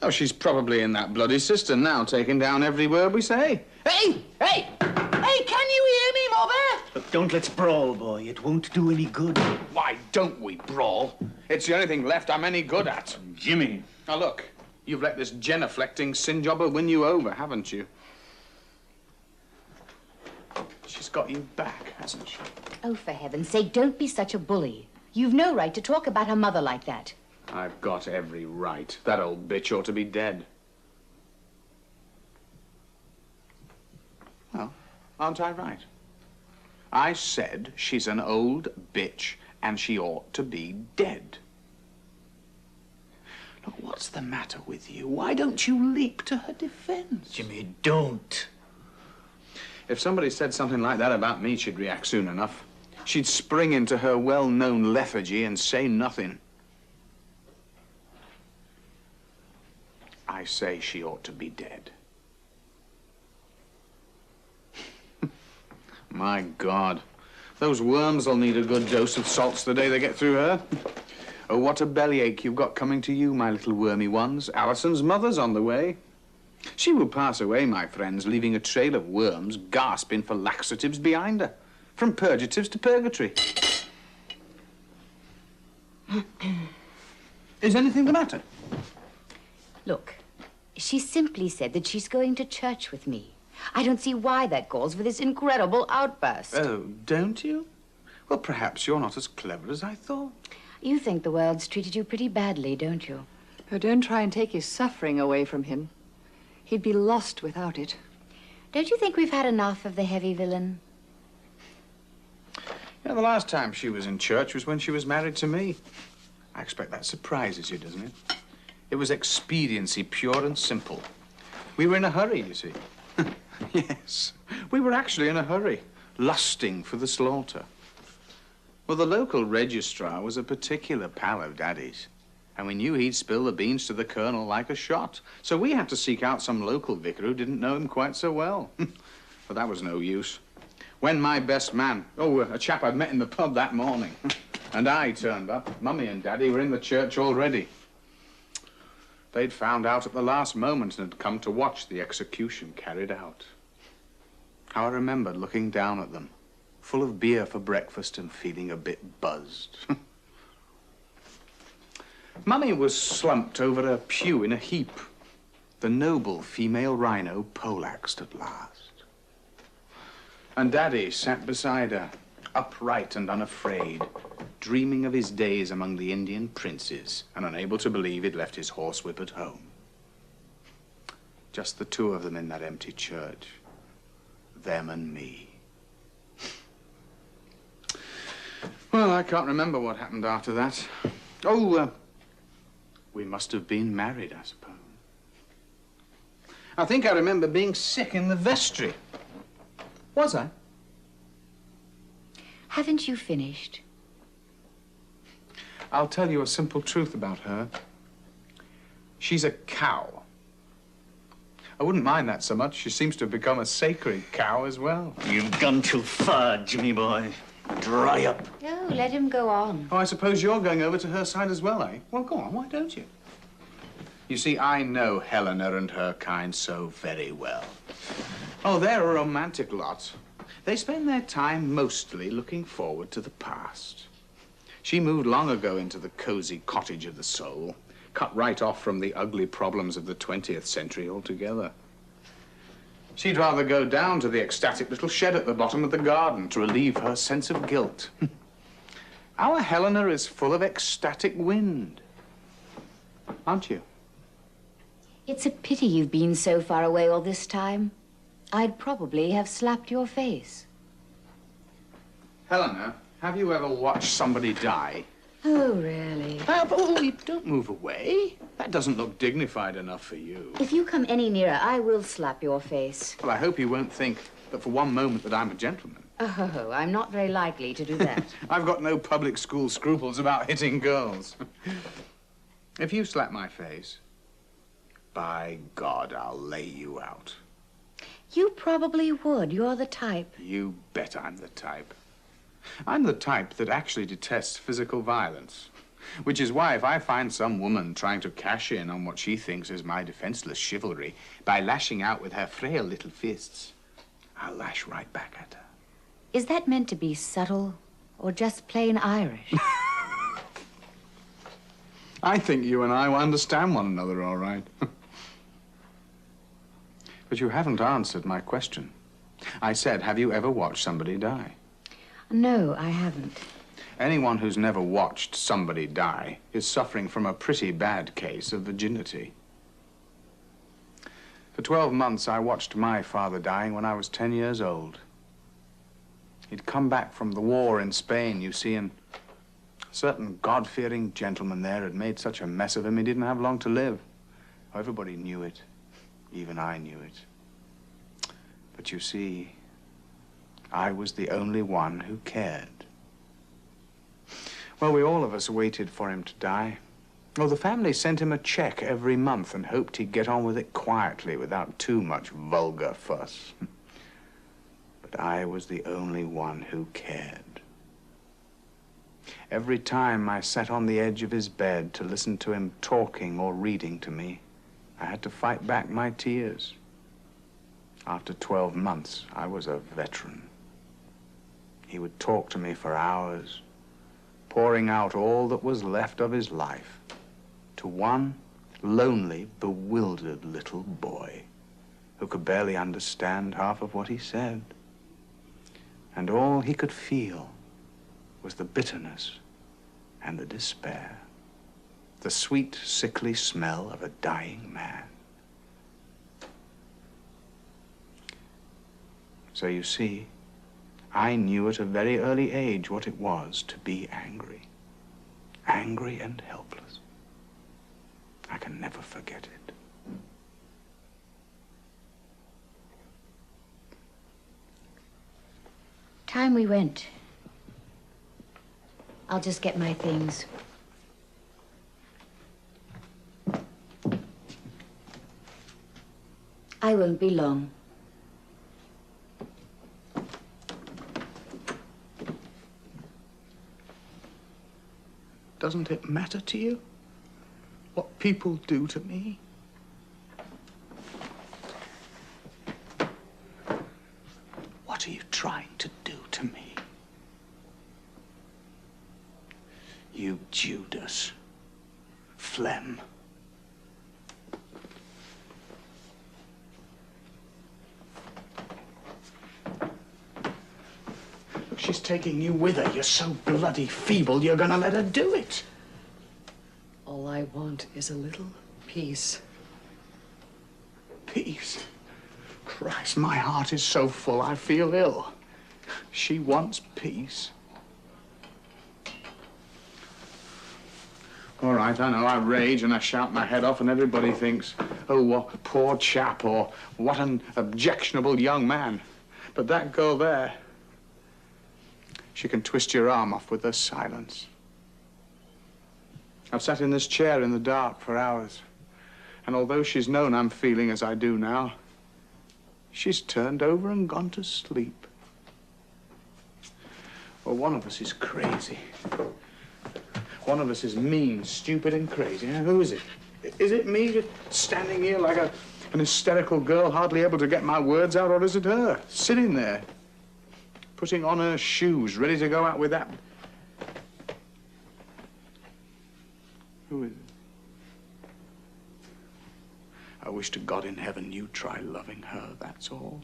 Oh, she's probably in that bloody cistern now, taking down every word we say. Hey! Hey! Hey! Hey, can you hear me, Mother? Look, don't let's brawl, boy. It won't do any good. Why don't we brawl? It's the only thing left I'm any good at. Jimmy. Now look, you've let this genuflecting sin jobber win you over, haven't you? She's got you back, hasn't she? Oh, for heaven's sake, don't be such a bully. You've no right to talk about her mother like that. I've got every right. That old bitch ought to be dead. Well, aren't I right? I said she's an old bitch and she ought to be dead. Look, what's the matter with you? Why don't you leap to her defense? Jimmy, don't. If somebody said something like that about me, she'd react soon enough. She'd spring into her well-known lethargy and say nothing. I say she ought to be dead. My God, those worms will need a good dose of salts the day they get through her. Oh, what a bellyache you've got coming to you, my little wormy ones. Alison's mother's on the way. She will pass away, my friends, leaving a trail of worms gasping for laxatives behind her, from purgatives to purgatory. Is anything the matter? Look, she simply said that she's going to church with me. I don't see why that calls for this incredible outburst. Oh, don't you? Well, perhaps you're not as clever as I thought. You think the world's treated you pretty badly, don't you? Oh, don't try and take his suffering away from him. He'd be lost without it. Don't you think we've had enough of the heavy villain? Yeah, the last time she was in church was when she was married to me. I expect that surprises you, doesn't it? It was expediency, pure and simple. We were in a hurry, you see. Yes, we were actually in a hurry, lusting for the slaughter. Well, the local registrar was a particular pal of Daddy's, and we knew he'd spill the beans to the colonel like a shot. So we had to seek out some local vicar who didn't know him quite so well. But that was no use. When my best man, a chap I'd met in the pub that morning, and I turned up, Mummy and Daddy were in the church already. They'd found out at the last moment and had come to watch the execution carried out. How I remembered looking down at them, full of beer for breakfast and feeling a bit buzzed. Mummy was slumped over a pew in a heap. The noble female rhino poleaxed at last. And Daddy sat beside her, upright and unafraid, dreaming of his days among the Indian princes and unable to believe he'd left his horsewhip at home. Just the two of them in that empty church. Them and me. Well, I can't remember what happened after that. We must have been married, I suppose. I think I remember being sick in the vestry. Was I? Haven't you finished? I'll tell you a simple truth about her. She's a cow. I wouldn't mind that so much. She seems to have become a sacred cow as well. You've gone too far, Jimmy boy. Dry up. Oh, let him go on. Oh, I suppose you're going over to her side as well, eh? Well, go on, why don't you? You see, I know Helena and her kind so very well. Oh, they're a romantic lot. They spend their time mostly looking forward to the past. She moved long ago into the cozy cottage of the soul, cut right off from the ugly problems of the 20th century altogether. She'd rather go down to the ecstatic little shed at the bottom of the garden to relieve her sense of guilt. Our Helena is full of ecstatic wind. Aren't you? It's a pity you've been so far away all this time. I'd probably have slapped your face. Helena, have you ever watched somebody die? Oh, really? Don't move away. That doesn't look dignified enough for you. If you come any nearer, I will slap your face. Well, I hope you won't think that for one moment that I'm a gentleman. Oh, I'm not very likely to do that. I've got no public school scruples about hitting girls. If you slap my face, by God, I'll lay you out. You probably would. You're the type. You bet I'm the type. I'm the type that actually detests physical violence, which is why if I find some woman trying to cash in on what she thinks is my defenseless chivalry by lashing out with her frail little fists, I'll lash right back at her. Is that meant to be subtle or just plain Irish? I think you and I will understand one another all right. But you haven't answered my question. I said, have you ever watched somebody die? No, I haven't. Anyone who's never watched somebody die is suffering from a pretty bad case of virginity. For 12 months, I watched my father dying when I was 10 years old. He'd come back from the war in Spain, you see, and a certain God-fearing gentleman there had made such a mess of him he didn't have long to live. Everybody knew it. Even I knew it. But you see, I was the only one who cared. Well, we all of us waited for him to die. Well, the family sent him a check every month and hoped he'd get on with it quietly without too much vulgar fuss. But I was the only one who cared. Every time I sat on the edge of his bed to listen to him talking or reading to me, I had to fight back my tears. After 12 months, I was a veteran. He would talk to me for hours, pouring out all that was left of his life to one lonely, bewildered little boy who could barely understand half of what he said. And all he could feel was the bitterness and the despair, the sweet, sickly smell of a dying man. So you see, I knew at a very early age what it was to be angry. Angry and helpless. I can never forget it. Time we went. I'll just get my things. I won't be long. Doesn't it matter to you what people do to me? What are you trying to do to me? You Judas. Phlegm. She's taking you with her. You're so bloody feeble, you're gonna let her do it. All I want is a little peace. Peace? Christ, my heart is so full, I feel ill. She wants peace. All right, I know, I rage and I shout my head off and everybody thinks, oh, what poor chap, or what an objectionable young man. But that girl there, she can twist your arm off with her silence. I've sat in this chair in the dark for hours, and although she's known I'm feeling as I do now, she's turned over and gone to sleep. Well, one of us is crazy. One of us is mean, stupid, and crazy. Who is it? Is it me just standing here like an hysterical girl, hardly able to get my words out, or is it her, sitting there, putting on her shoes, ready to go out with that? Who is it? I wish to God in heaven you'd try loving her, that's all.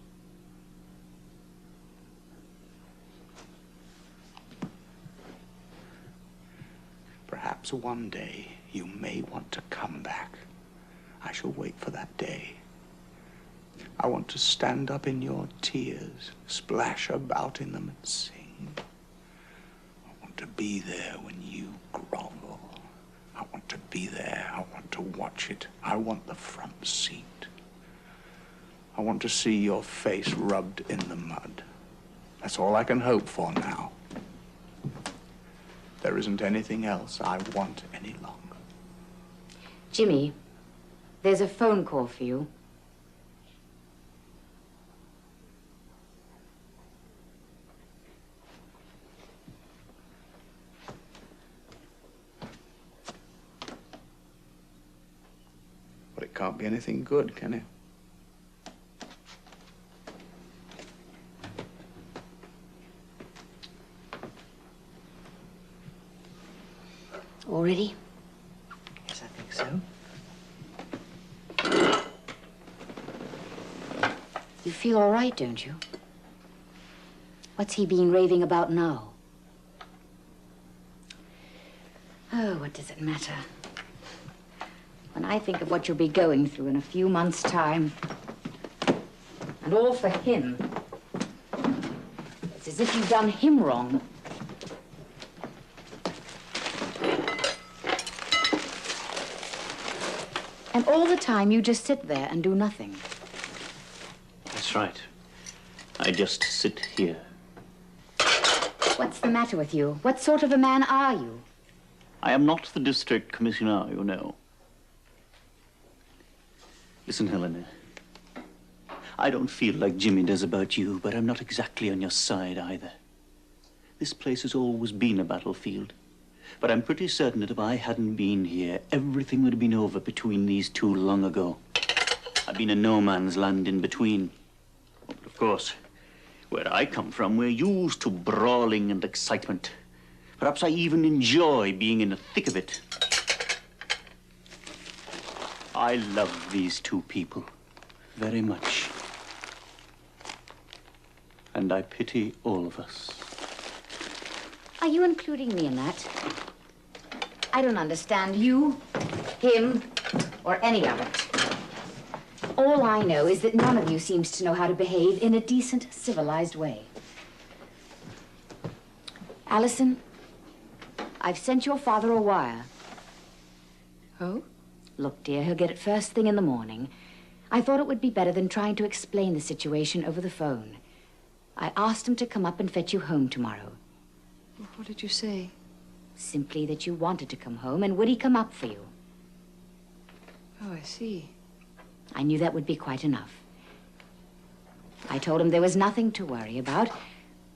Perhaps one day you may want to come back. I shall wait for that day. I want to stand up in your tears, splash about in them and sing. I want to be there when you grovel. I want to be there. I want to watch it. I want the front seat. I want to see your face rubbed in the mud. That's all I can hope for now. There isn't anything else I want any longer. Jimmy, there's a phone call for you. But it can't be anything good, can it? Already? Yes, I think so. You feel all right, don't you? What's he been raving about now? Oh, what does it matter? When I think of what you'll be going through in a few months' time, and all for him, it's as if you've done him wrong. And all the time you just sit there and do nothing. That's right. I just sit here. What's the matter with you? What sort of a man are you? I am not the district commissioner, you know. Listen, Helena. I don't feel like Jimmy does about you, but I'm not exactly on your side either. This place has always been a battlefield. But I'm pretty certain that if I hadn't been here, everything would have been over between these two long ago. I've been in no man's land in between. But of course, where I come from, we're used to brawling and excitement. Perhaps I even enjoy being in the thick of it. I love these two people very much. And I pity all of us. Are you including me in that? I don't understand you, him, or any of it. All I know is that none of you seems to know how to behave in a decent, civilized way. Allison, I've sent your father a wire. Oh? Look, dear, he'll get it first thing in the morning. I thought it would be better than trying to explain the situation over the phone. I asked him to come up and fetch you home tomorrow. What did you say? Simply that you wanted to come home, and would he come up for you? Oh, I see. I knew that would be quite enough. I told him there was nothing to worry about,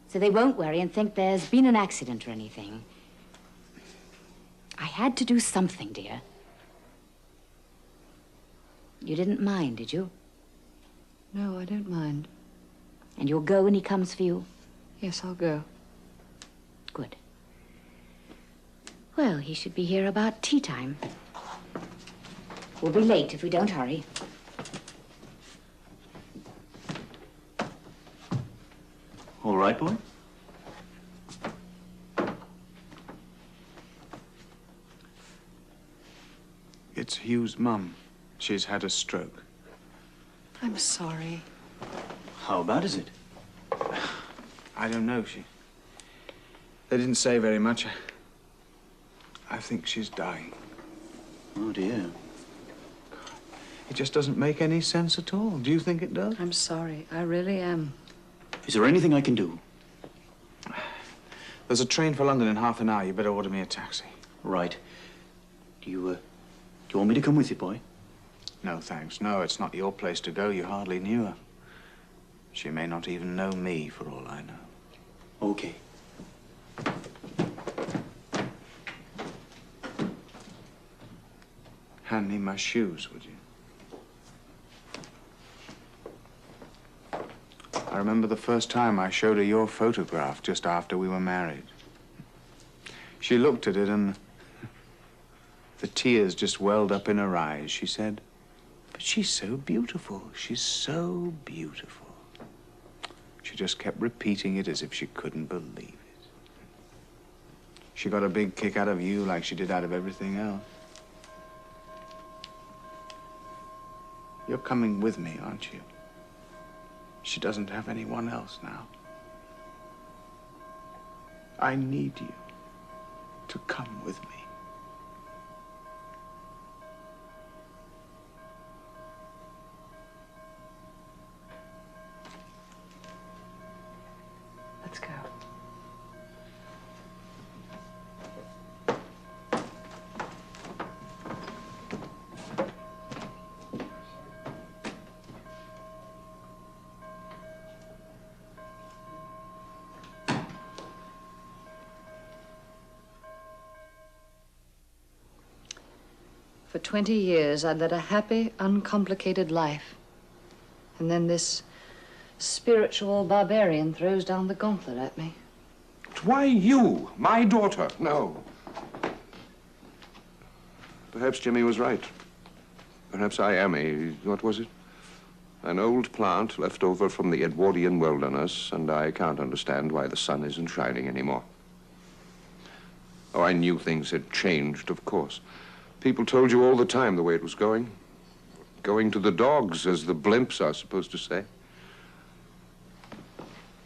so they won't worry and think there's been an accident or anything. I had to do something, dear. You didn't mind, did you? No, I don't mind. And you'll go when he comes for you? Yes, I'll go. Good. Well, he should be here about tea time. We'll be late if we don't hurry. All right, boy? It's Hugh's mum. She's had a stroke. I'm sorry. How bad is it? I don't know. They didn't say very much. I think she's dying. Oh, dear. It just doesn't make any sense at all. Do you think it does? I'm sorry. I really am. Is there anything I can do? There's a train for London in half an hour. You better order me a taxi. Right. Do you want me to come with you, boy? No, thanks. No, it's not your place to go. You hardly knew her. She may not even know me, for all I know. Okay. Hand me my shoes, would you? I remember the first time I showed her your photograph just after we were married. She looked at it and the tears just welled up in her eyes. She said, "But she's so beautiful. She's so beautiful." She just kept repeating it as if she couldn't believe it. She got a big kick out of you like she did out of everything else. You're coming with me, aren't you? She doesn't have anyone else now. I need you to come with me. Let's go. For 20 years, I'd led a happy, uncomplicated life. And then this spiritual barbarian throws down the gauntlet at me. Why you? My daughter? No. Perhaps Jimmy was right. Perhaps I am what was it? An old plant left over from the Edwardian wilderness, and I can't understand why the sun isn't shining anymore. Oh, I knew things had changed, of course. People told you all the time the way it was going. Going to the dogs, as the blimps are supposed to say.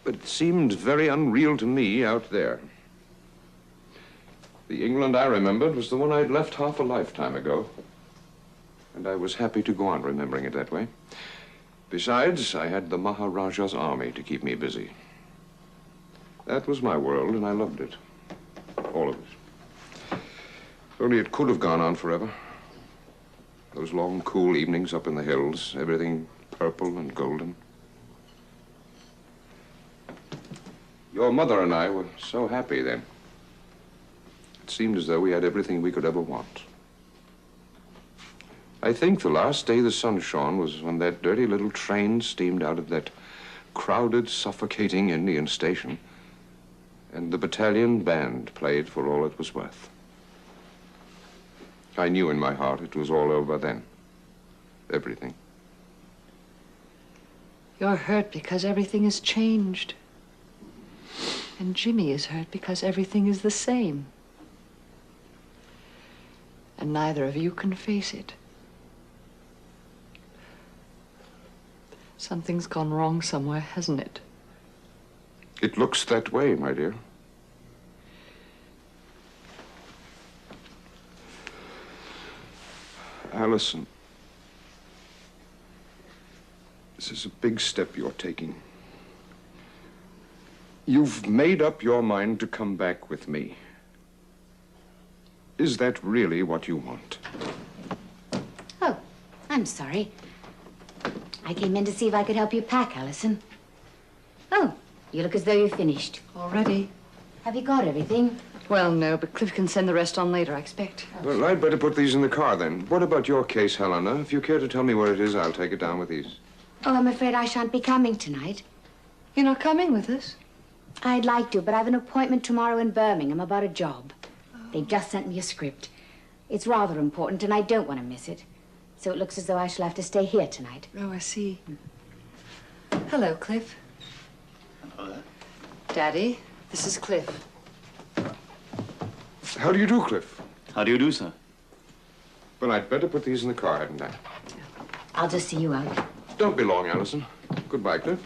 But it seemed very unreal to me out there. The England I remembered was the one I'd left half a lifetime ago. And I was happy to go on remembering it that way. Besides, I had the Maharaja's army to keep me busy. That was my world, and I loved it. All of it. Only it could have gone on forever. Those long, cool evenings up in the hills, everything purple and golden. Your mother and I were so happy then. It seemed as though we had everything we could ever want. I think the last day the sun shone was when that dirty little train steamed out of that crowded, suffocating Indian station, and the battalion band played for all it was worth. I knew in my heart it was all over then. Everything. You're hurt because everything has changed. And Jimmy is hurt because everything is the same. And neither of you can face it. Something's gone wrong somewhere, hasn't it? It looks that way, my dear. Allison, this is a big step you're taking. You've made up your mind to come back with me. Is that really what you want? Oh, I'm sorry. I came in to see if I could help you pack, Allison. Oh, you look as though you're finished. Already? Have you got everything? Well, no, but Cliff can send the rest on later, I expect. Well, I'd better put these in the car, then. What about your case, Helena? If you care to tell me where it is, I'll take it down with these. Oh, I'm afraid I shan't be coming tonight. You're not coming with us? I'd like to, but I've an appointment tomorrow in Birmingham about a job. They just sent me a script. It's rather important, and I don't want to miss it. So it looks as though I shall have to stay here tonight. Oh, I see. Hello, Cliff. Hello there. Daddy, this is Cliff. How do you do, Cliff? How do you do, sir? Well, I'd better put these in the car, hadn't I? I'll just see you out. Don't be long, Allison. Goodbye, Cliff.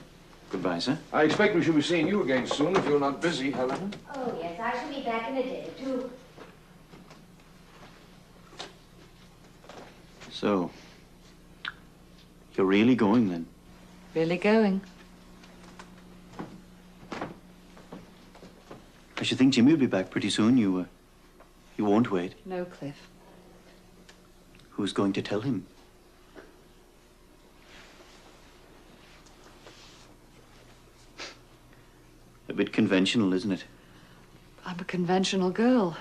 Goodbye, sir. I expect we shall be seeing you again soon if you're not busy, Helena. Oh, yes, I shall be back in a day or two. So, you're really going then? Really going? I should think Jimmy will be back pretty soon. You won't wait. No, Cliff. Who's going to tell him? A bit conventional, isn't it? I'm a conventional girl.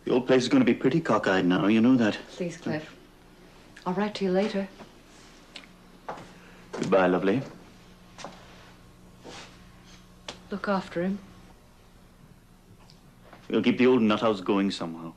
The old place is going to be pretty cockeyed now, you know that. Please, Cliff. I'll write to you later. Goodbye, lovely. Look after him. We'll keep the old nut house going somehow.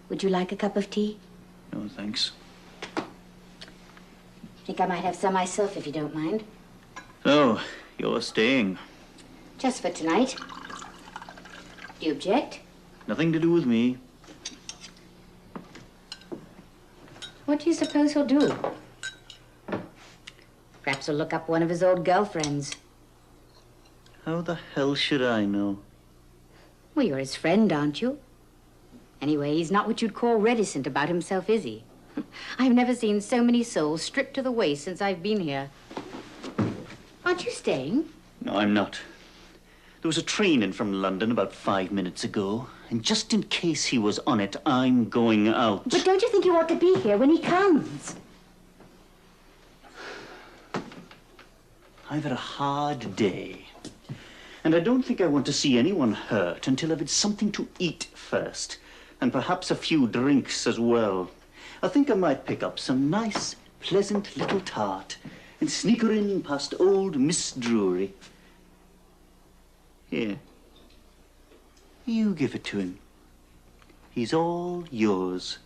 Would you like a cup of tea? No, thanks. Think I might have some myself, if you don't mind. So, you're staying. Just for tonight. Do you object? Nothing to do with me. What do you suppose he'll do? Perhaps he'll look up one of his old girlfriends. How the hell should I know? Well, you're his friend, aren't you? Anyway, he's not what you'd call reticent about himself, is he? I've never seen so many souls stripped to the waist since I've been here. Aren't you staying? No, I'm not. There was a train in from London about 5 minutes ago, and just in case he was on it, I'm going out. But don't you think you ought to be here when he comes? I've had a hard day. And I don't think I want to see anyone hurt until I've had something to eat first. And perhaps a few drinks as well. I think I might pick up some nice, pleasant little tart and sneak her in past old Miss Drury. Here. You give it to him. He's all yours.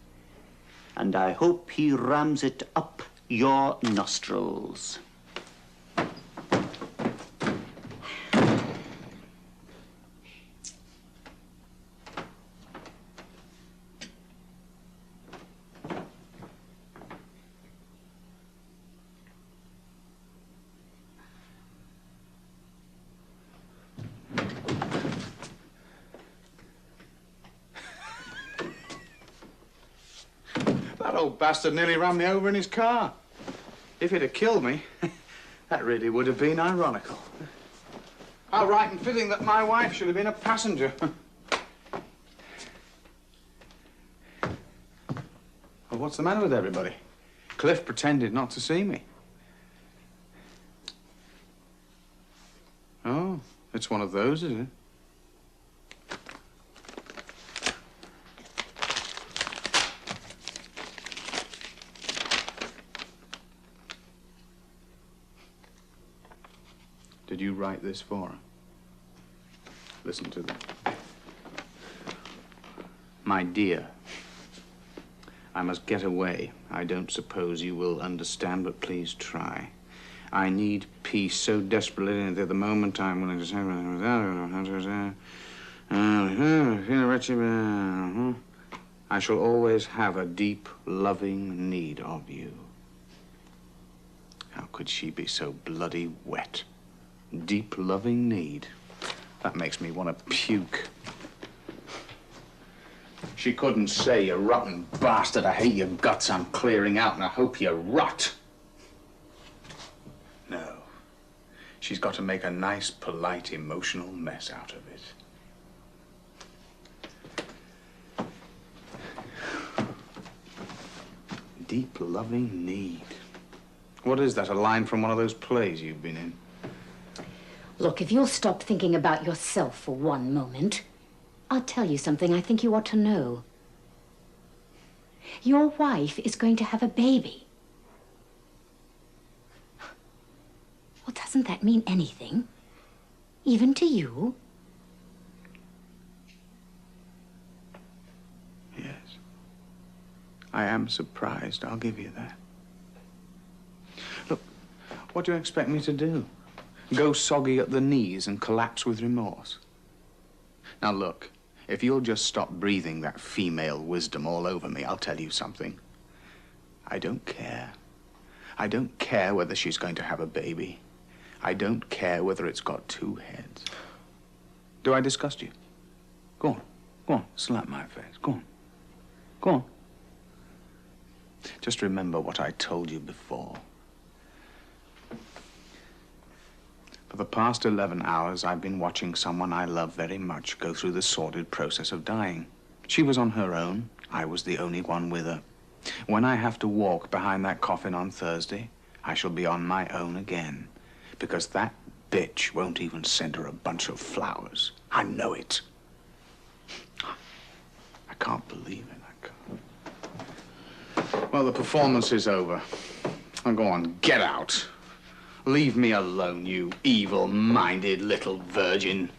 And I hope he rams it up your nostrils. That old bastard nearly ran me over in his car. If he'd have killed me, that really would have been ironical. How right and fitting that my wife should have been a passenger. Well, what's the matter with everybody? Cliff pretended not to see me. Oh, it's one of those, is it? Did you write this for her? Listen to them. My dear, I must get away. I don't suppose you will understand, but please try. I need peace so desperately that at the moment I'm willing to say I shall always have a deep, loving need of you. How could she be so bloody wet? Deep, loving need. That makes me want to puke. She couldn't say, you rotten bastard, I hate your guts, I'm clearing out, and I hope you rot. No. She's got to make a nice, polite, emotional mess out of it. Deep, loving need. What is that, a line from one of those plays you've been in? Look, if you'll stop thinking about yourself for one moment, I'll tell you something I think you ought to know. Your wife is going to have a baby. Well, doesn't that mean anything? Even to you? Yes. I am surprised, I'll give you that. Look, what do you expect me to do? Go soggy at the knees and collapse with remorse? Now look, if you'll just stop breathing that female wisdom all over me, I'll tell you something. I don't care. I don't care whether she's going to have a baby. I don't care whether it's got two heads. Do I disgust you? Go on, slap my face, go on. Just remember what I told you before. For the past 11 hours, I've been watching someone I love very much go through the sordid process of dying. She was on her own. I was the only one with her. When I have to walk behind that coffin on Thursday, I shall be on my own again. Because that bitch won't even send her a bunch of flowers. I know it. I can't believe it. I can't. Well, the performance is over. Now go on, get out. Leave me alone, you evil-minded little virgin.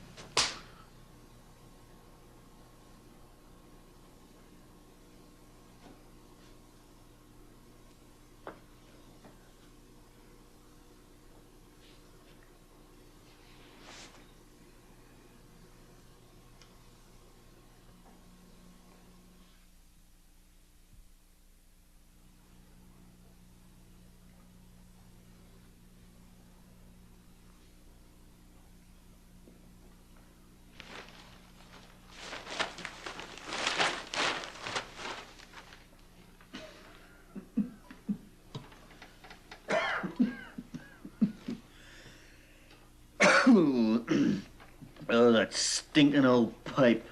That stinking old pipe.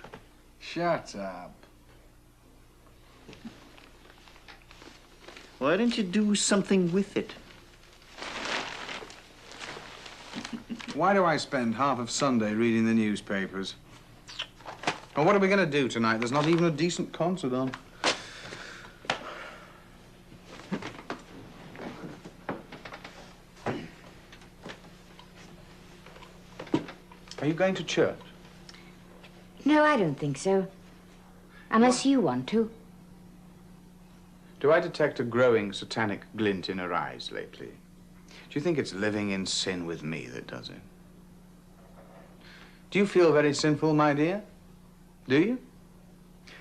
Shut up. Why don't you do something with it? Why do I spend half of Sunday reading the newspapers? Well, what are we going to do tonight? There's not even a decent concert on. Are you going to church? No, I don't think so. Unless you want to. Do I detect a growing satanic glint in her eyes lately? Do you think it's living in sin with me that does it? Do you feel very sinful, my dear? Do you?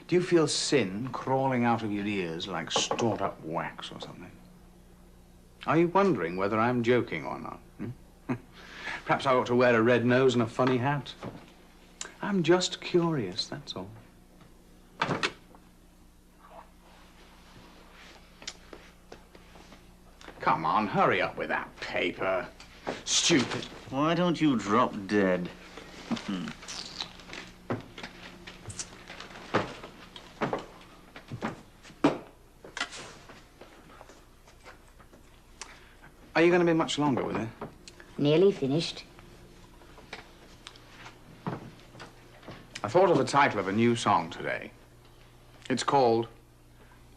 Do you feel sin crawling out of your ears like stored up wax or something? Are you wondering whether I'm joking or not? Perhaps I ought to wear a red nose and a funny hat. I'm just curious, that's all. Come on, hurry up with that paper. Stupid. Why don't you drop dead? Are you going to be much longer with it? Nearly finished. I thought of the title of a new song today. It's called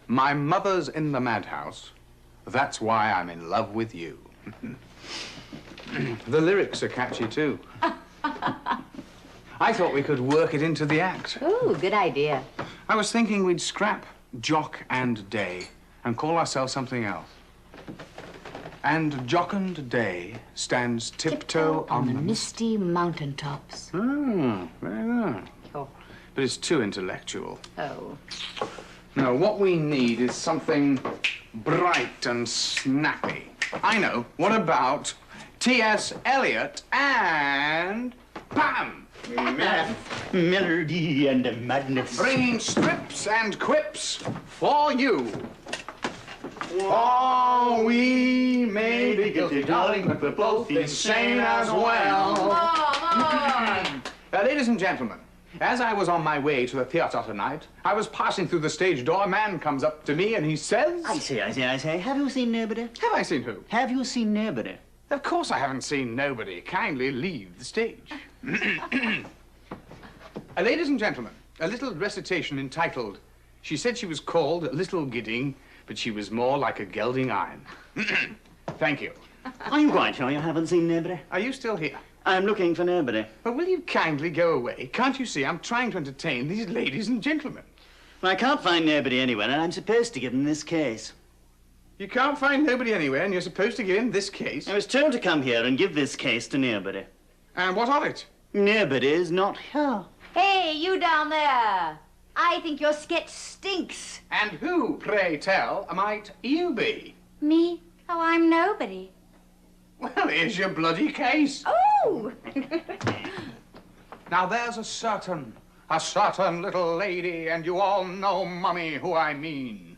My Mother's in the Madhouse. That's why I'm in love with you. The lyrics are catchy, too. I thought we could work it into the act. Ooh, good idea. I was thinking we'd scrap Jock and Day and call ourselves something else. And Jocund Day stands tiptoe on the misty mountaintops. Oh, very good. Oh. But it's too intellectual. Oh. No, what we need is something bright and snappy. I know. What about T.S. Eliot and Pam? Melody and madness. Bringing strips and quips for you. For we may be guilty, darling, but we're both insane as well. Ladies and gentlemen, as I was on my way to the theater tonight, I was passing through the stage door. A man comes up to me and he says... I say. Have you seen nobody? Have I seen who? Have you seen nobody? Of course I haven't seen nobody. Kindly leave the stage. Ladies and gentlemen, a little recitation entitled, She Said She Was Called Little Gidding, but she was more like a gelding iron. Thank you. Are you quite sure you haven't seen nobody? Are you still here? I'm looking for nobody. Well, will you kindly go away? Can't you see I'm trying to entertain these ladies and gentlemen? Well, I can't find nobody anywhere, and I'm supposed to give them this case. You can't find nobody anywhere, and you're supposed to give in this case. I was told to come here and give this case to nobody. And what of it? Nobody's not here. Hey, you down there. I think your sketch stinks. And who, pray tell, might you be? Me? Oh, I'm nobody. Well, here's your bloody case. Oh! Now, there's a certain little lady, and you all know, Mummy, who I mean.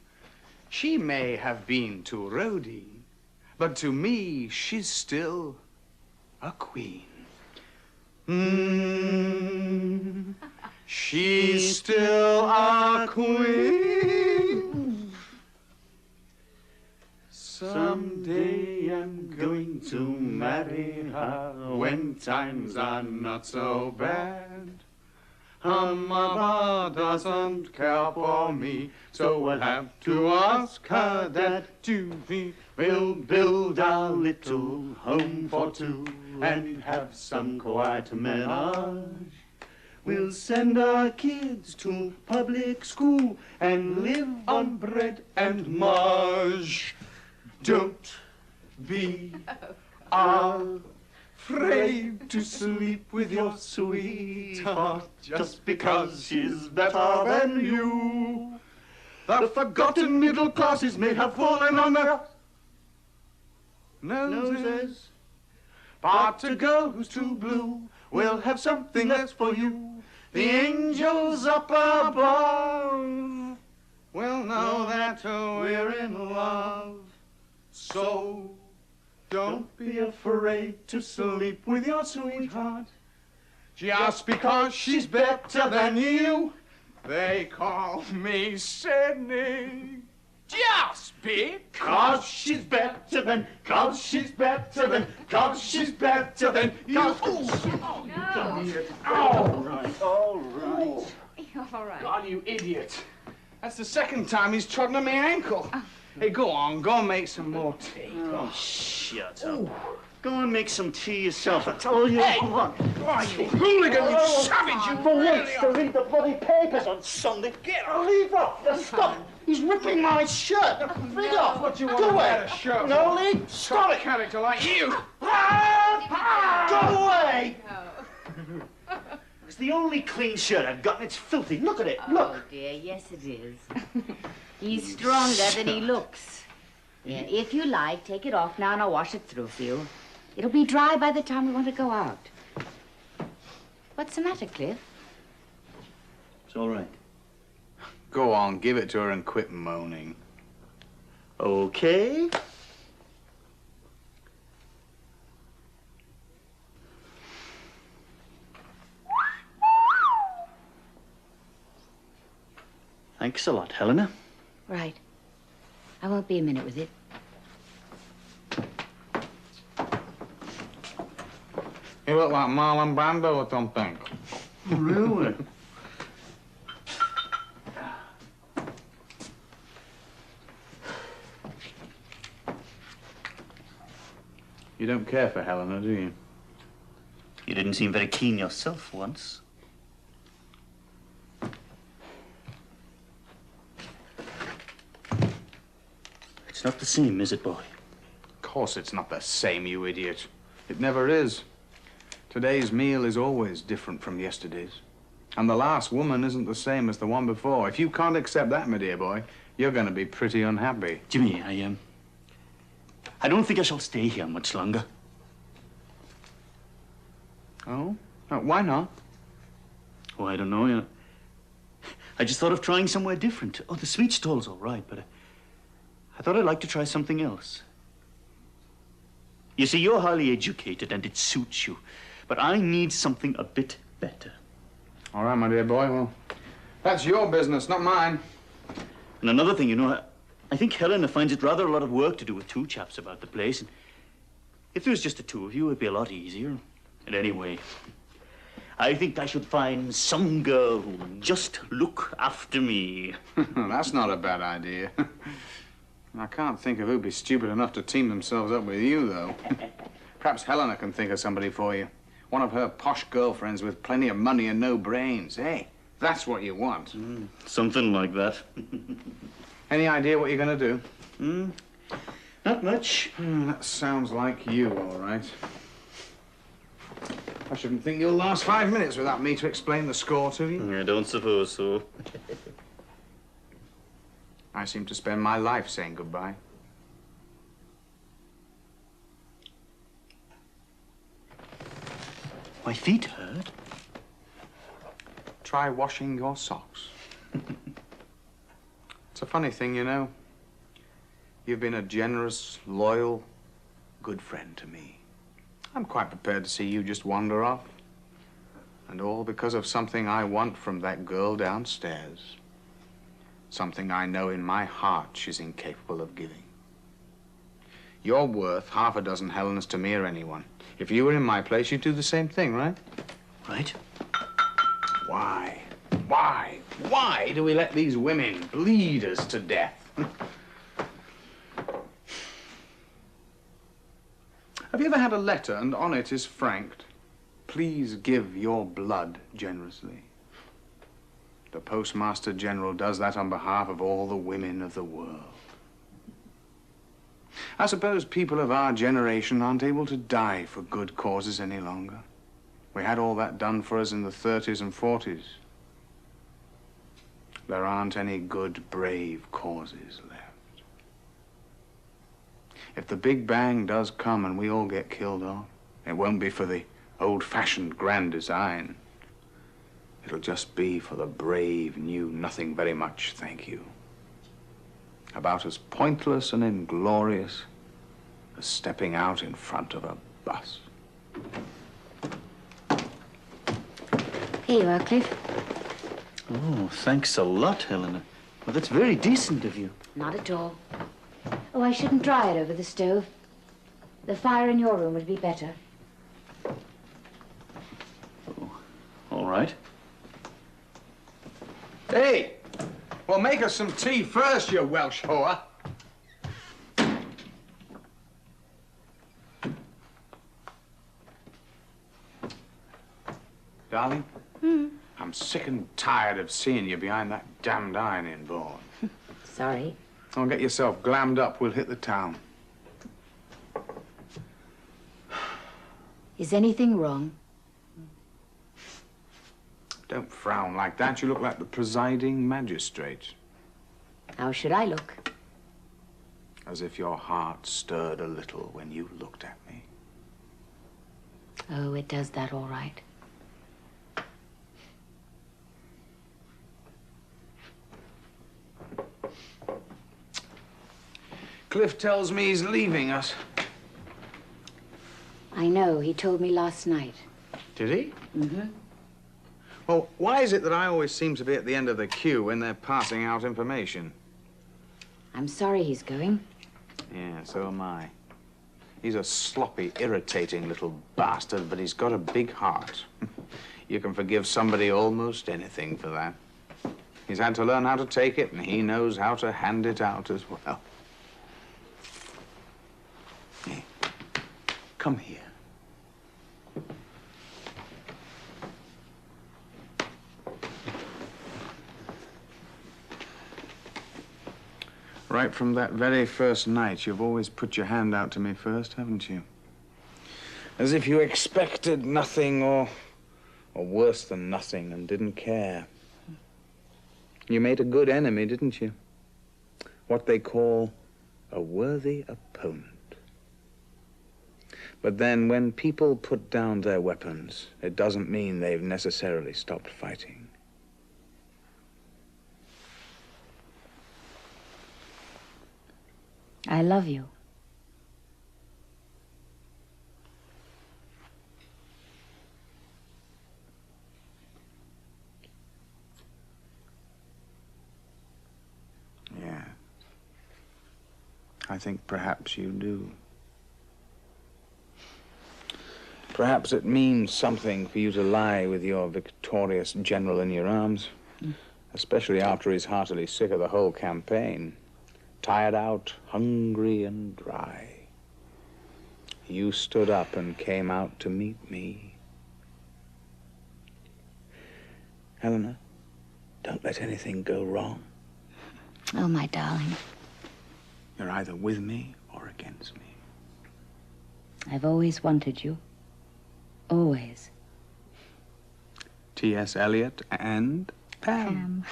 She may have been to Rhodey, but to me, she's still a queen. She's still a queen. Someday I'm going to marry her when times are not so bad. Her mother doesn't care for me, so we'll have to ask her dad to be. We'll build our little home for two and have some quiet menage. We'll send our kids to public school and live on bread and marge. Don't be afraid to sleep with your sweetheart just because she's better than you. The forgotten middle classes may have fallen on their noses, but a girl who's too blue will have something less for you. The angels up above will know that we're in love. So don't be afraid to sleep with your sweetheart Just because she's better than you, they call me Sydney. Just because she's better than, cause she's better than, cause she's better than you. No. All right, all right. All right. God, you idiot. That's the second time he's trodden on my ankle. Hey, go on, go and make some more tea. Oh, shut up. Go and make some tea yourself. I told you. Hey! Come on. Oh, you hooligan, you savage, you For really once to are. read the bloody papers on Sunday. Get off. Leave off. Now stop. He's ripping my shirt. Now, leave off. What do you want Go to away. wear a shirt No, for? Lee. Stop A it. character like you. Go away. It's the only clean shirt I've got, and it's filthy. Look at it. Look. Oh, dear, yes, it is. He's stronger than he looks. Yeah, if you like, take it off now and I'll wash it through for you. It'll be dry by the time we want to go out. What's the matter, Cliff? It's all right. Go on, give it to her and quit moaning. Okay. Thanks a lot, Helena. Right. I won't be a minute with it. You look like Marlon Brando or something. Really? You don't care for Helena, do you? You didn't seem very keen yourself once. It's not the same, is it, boy? Of course it's not the same, you idiot. It never is. Today's meal is always different from yesterday's. And the last woman isn't the same as the one before. If you can't accept that, my dear boy, you're going to be pretty unhappy. Jimmy, I don't think I shall stay here much longer. Oh? Why not? Oh, I don't know, you know. I just thought of trying somewhere different. Oh, the sweet stall's all right, but I thought I'd like to try something else. You see, you're highly educated and it suits you, but I need something a bit better. All right, my dear boy, well, that's your business, not mine. And another thing, you know, I think Helena finds it rather a lot of work to do with two chaps about the place. And if there was just the two of you, it'd be a lot easier. And anyway, I think I should find some girl who'll just look after me. That's not a bad idea. I can't think of who'd be stupid enough to team themselves up with you, though. Perhaps Helena can think of somebody for you. One of her posh girlfriends with plenty of money and no brains. Hey, that's what you want. Something like that. Any idea what you're going to do? Not much. That sounds like you, all right. I shouldn't think you'll last 5 minutes without me to explain the score to you. I don't suppose so. I seem to spend my life saying goodbye. My feet hurt. Try washing your socks. It's a funny thing, you know. You've been a generous, loyal, good friend to me. I'm quite prepared to see you just wander off. And all because of something I want from that girl downstairs. Something I know in my heart she's incapable of giving. You're worth half a dozen Helenas to me or anyone. If you were in my place, you'd do the same thing, right? Right? Why? Why do we let these women bleed us to death? Have you ever had a letter and on it is franked, "Please give your blood generously"? The Postmaster General does that on behalf of all the women of the world. I suppose people of our generation aren't able to die for good causes any longer. We had all that done for us in the 30s and 40s. There aren't any good, brave causes left. If the Big Bang does come and we all get killed off, it won't be for the old-fashioned grand design. It'll just be for the brave, new nothing very much, thank you. About as pointless and inglorious as stepping out in front of a bus. Here you are, Cliff. Oh, thanks a lot, Helena. Well, that's very decent of you. Not at all. Oh, I shouldn't dry it over the stove. The fire in your room would be better. Oh, all right. Hey! Well, make us some tea first, you Welsh whore. Darling? I'm sick and tired of seeing you behind that damned ironing board. Sorry. Oh, get yourself glammed up. We'll hit the town. Is anything wrong? Don't frown like that. You look like the presiding magistrate. How should I look? As if your heart stirred a little when you looked at me. Oh, it does that all right. Cliff tells me he's leaving us. I know. He told me last night. Did he? Mm-hmm. Well, why is it that I always seem to be at the end of the queue when they're passing out information? I'm sorry he's going. Yeah, so am I. He's a sloppy, irritating little bastard, but he's got a big heart. You can forgive somebody almost anything for that. He's had to learn how to take it, and he knows how to hand it out as well. Hey, come here. Right from that very first night, you've always put your hand out to me first, haven't you? As if you expected nothing or worse than nothing and didn't care. You made a good enemy, didn't you? What they call a worthy opponent. But then when people put down their weapons, it doesn't mean they've necessarily stopped fighting. I love you. Yeah. I think perhaps you do. Perhaps it means something for you to lie with your victorious general in your arms, especially after he's heartily sick of the whole campaign. Tired out, hungry and dry. You stood up and came out to meet me. Helena, don't let anything go wrong. Oh, my darling. You're either with me or against me. I've always wanted you. Always. T.S. Eliot and Pam.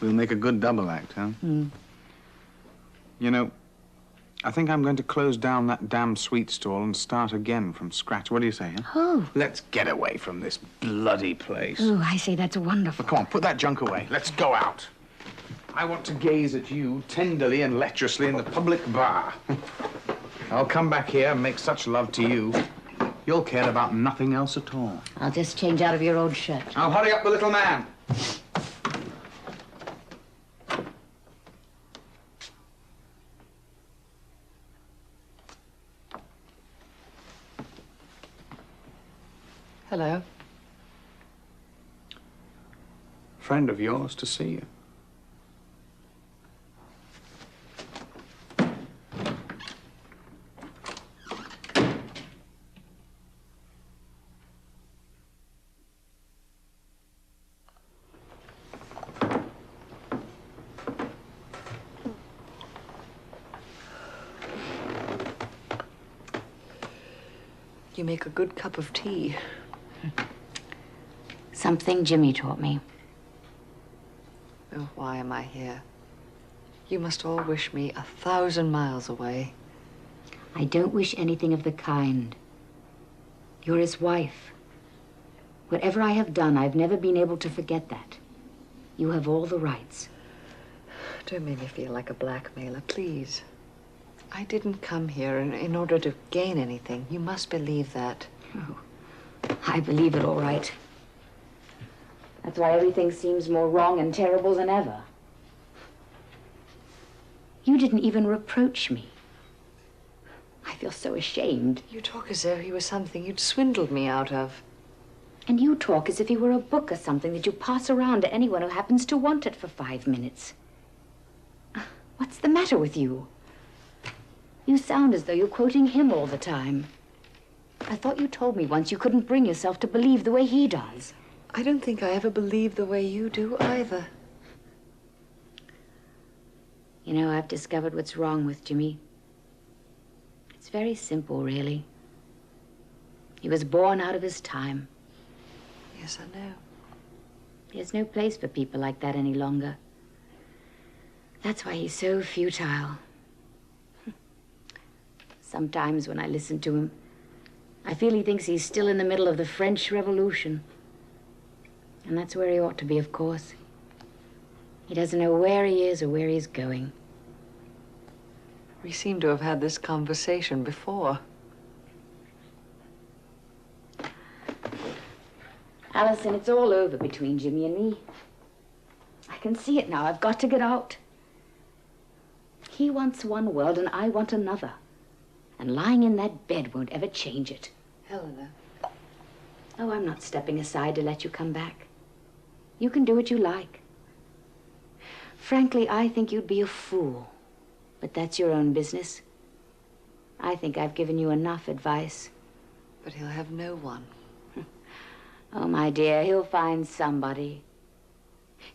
We'll make a good double act, huh? Mm. You know, I think I'm going to close down that damn sweet stall and start again from scratch. What do you say, huh? Oh. Let's get away from this bloody place. Oh, I say that's wonderful. Well, come on, put that junk away. Let's go out. I want to gaze at you tenderly and lecherously in the public bar. I'll come back here and make such love to you, you'll care about nothing else at all. I'll just change out of your old shirt. I'll hurry up the little man. Hello. Friend of yours to see you. You make a good cup of tea. Something Jimmy taught me. Oh, why am I here? You must all wish me 1,000 miles away. I don't wish anything of the kind. You're his wife. Whatever I have done, I've never been able to forget that. You have all the rights. Don't make me feel like a blackmailer, please. I didn't come here in order to gain anything. You must believe that. Oh, I believe it all right. That's why everything seems more wrong and terrible than ever. You didn't even reproach me. I feel so ashamed. You talk as though he was something you'd swindled me out of. And you talk as if he were a book or something that you pass around to anyone who happens to want it for 5 minutes. What's the matter with you? You sound as though you're quoting him all the time. I thought you told me once you couldn't bring yourself to believe the way he does. I don't think I ever believed the way you do either. You know, I've discovered what's wrong with Jimmy. It's very simple, really. He was born out of his time. Yes, I know. There's no place for people like that any longer. That's why he's so futile. Sometimes when I listen to him, I feel he thinks he's still in the middle of the French Revolution. And that's where he ought to be, of course. He doesn't know where he is or where he's going. We seem to have had this conversation before. Allison, it's all over between Jimmy and me. I can see it now. I've got to get out. He wants one world and I want another. And lying in that bed won't ever change it. Helena. Oh, I'm not stepping aside to let you come back. You can do what you like. Frankly, I think you'd be a fool. But that's your own business. I think I've given you enough advice. But he'll have no one. Oh, my dear, he'll find somebody.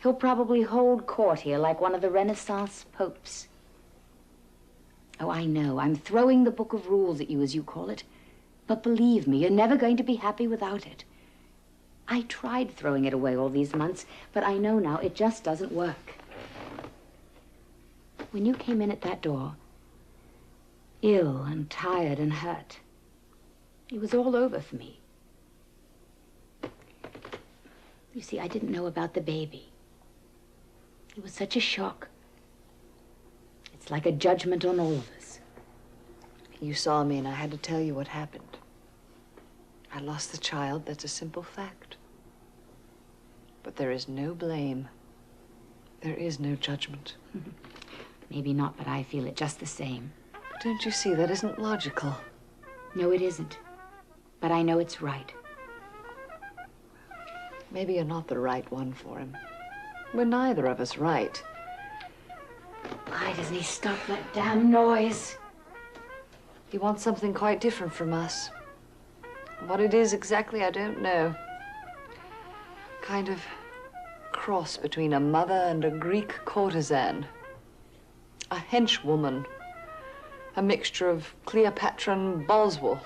He'll probably hold court here like one of the Renaissance popes. Oh, I know. I'm throwing the book of rules at you, as you call it. But believe me, you're never going to be happy without it. I tried throwing it away all these months, but I know now it just doesn't work. When you came in at that door, ill and tired and hurt, it was all over for me. You see, I didn't know about the baby. It was such a shock. It's like a judgment on all of us. You saw me and I had to tell you what happened. I lost the child, that's a simple fact. But there is no blame. There is no judgment. Maybe not, but I feel it just the same. Don't you see, that isn't logical. No, it isn't. But I know it's right. Maybe you're not the right one for him. We're neither of us right. Why doesn't he stop that damn noise? He wants something quite different from us. What it is exactly, I don't know. Kind of cross between a mother and a Greek courtesan. A henchwoman. A mixture of Cleopatra and Boswell.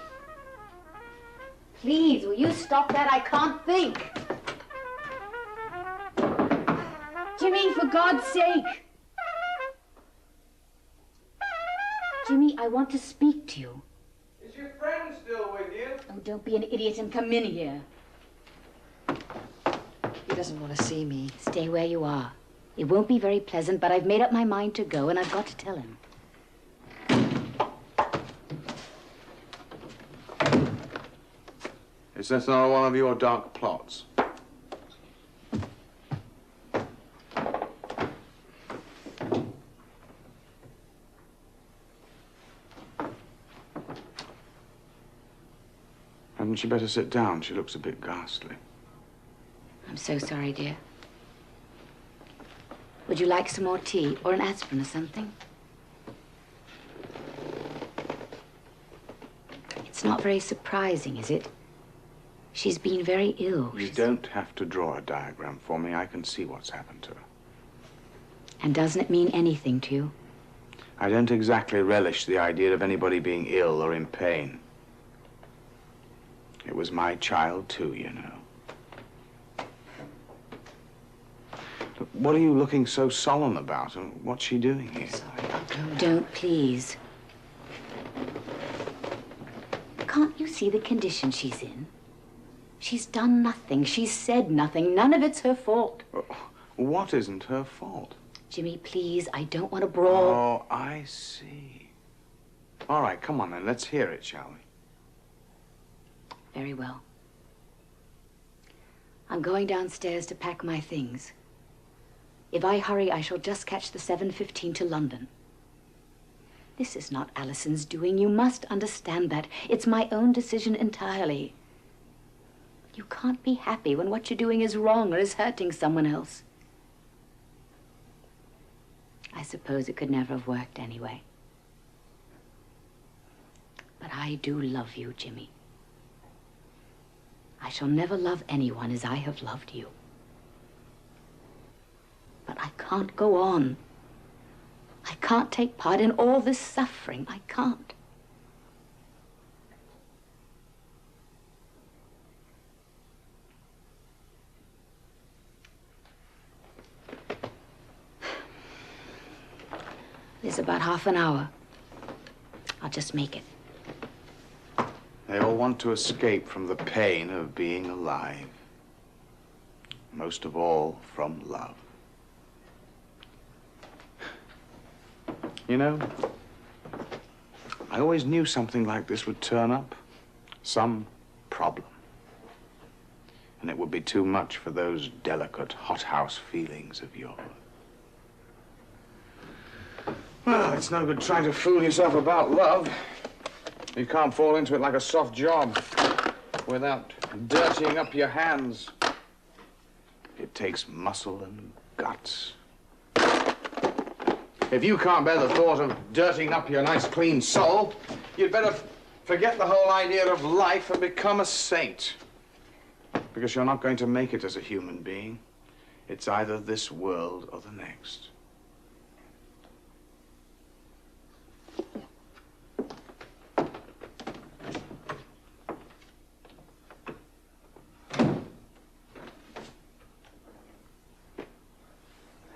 Please, will you stop that? I can't think. Jimmy, for God's sake. Jimmy, I want to speak to you. Is your friend still with you? Oh, don't be an idiot and come in here. He doesn't want to see me. Stay where you are. It won't be very pleasant, but I've made up my mind to go, and I've got to tell him. Is this another one of your dark plots? Hadn't she better sit down? She looks a bit ghastly. I'm so sorry, dear. Would you like some more tea or an aspirin or something? It's not very surprising, is it? She's been very ill. You don't have to draw a diagram for me. I can see what's happened to her. And doesn't it mean anything to you? I don't exactly relish the idea of anybody being ill or in pain. It was my child, too, you know. Look, what are you looking so solemn about? And what's she doing here? Sorry, I'll go now. Don't, please. Can't you see the condition she's in? She's done nothing. She's said nothing. None of it's her fault. What isn't her fault? Jimmy, please, I don't want to brawl. Oh, I see. All right, come on then. Let's hear it, shall we? Very well. I'm going downstairs to pack my things. If I hurry, I shall just catch the 7:15 to London. This is not Allison's doing. You must understand that. It's my own decision entirely. You can't be happy when what you're doing is wrong or is hurting someone else. I suppose it could never have worked anyway. But I do love you, Jimmy. I shall never love anyone as I have loved you. But I can't go on. I can't take part in all this suffering. I can't. There's about half an hour. I'll just make it. They all want to escape from the pain of being alive. Most of all, from love. You know, I always knew something like this would turn up. Some problem. And it would be too much for those delicate hothouse feelings of yours. Well, it's no good trying to fool yourself about love. You can't fall into it like a soft job without dirtying up your hands. It takes muscle and guts. If you can't bear the thought of dirtying up your nice clean soul, you'd better forget the whole idea of life and become a saint. Because you're not going to make it as a human being. It's either this world or the next.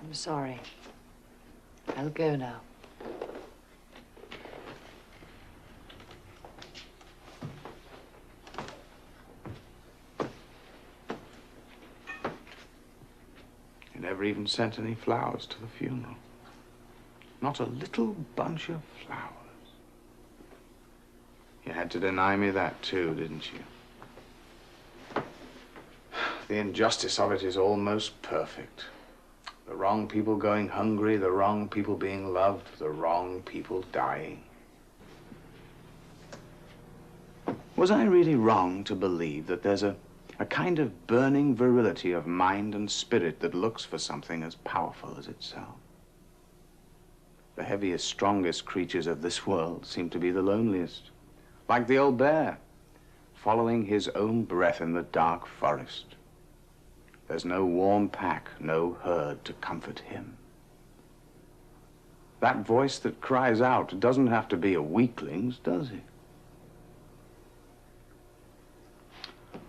I'm sorry. I'll go now. You never even sent any flowers to the funeral. Not a little bunch of flowers. You had to deny me that too, didn't you? The injustice of it is almost perfect. The wrong people going hungry, the wrong people being loved, the wrong people dying. Was I really wrong to believe that there's a kind of burning virility of mind and spirit that looks for something as powerful as itself? The heaviest, strongest creatures of this world seem to be the loneliest. Like the old bear, following his own breath in the dark forest. There's no warm pack, no herd to comfort him. That voice that cries out doesn't have to be a weakling's, does it? Do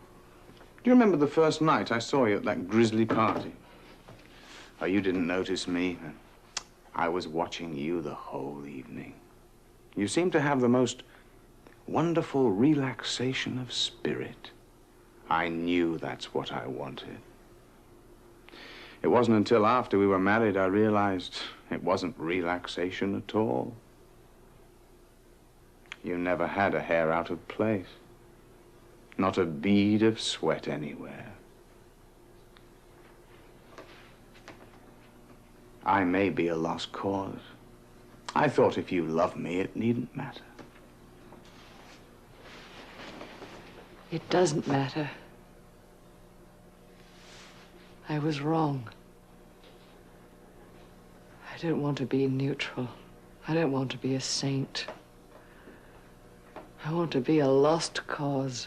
you remember the first night I saw you at that grisly party? Oh, you didn't notice me. I was watching you the whole evening. You seemed to have the most wonderful relaxation of spirit. I knew that's what I wanted. It wasn't until after we were married I realized it wasn't relaxation at all. You never had a hair out of place. Not a bead of sweat anywhere. I may be a lost cause. I thought if you loved me, it needn't matter. It doesn't matter. I was wrong. I don't want to be neutral. I don't want to be a saint. I want to be a lost cause.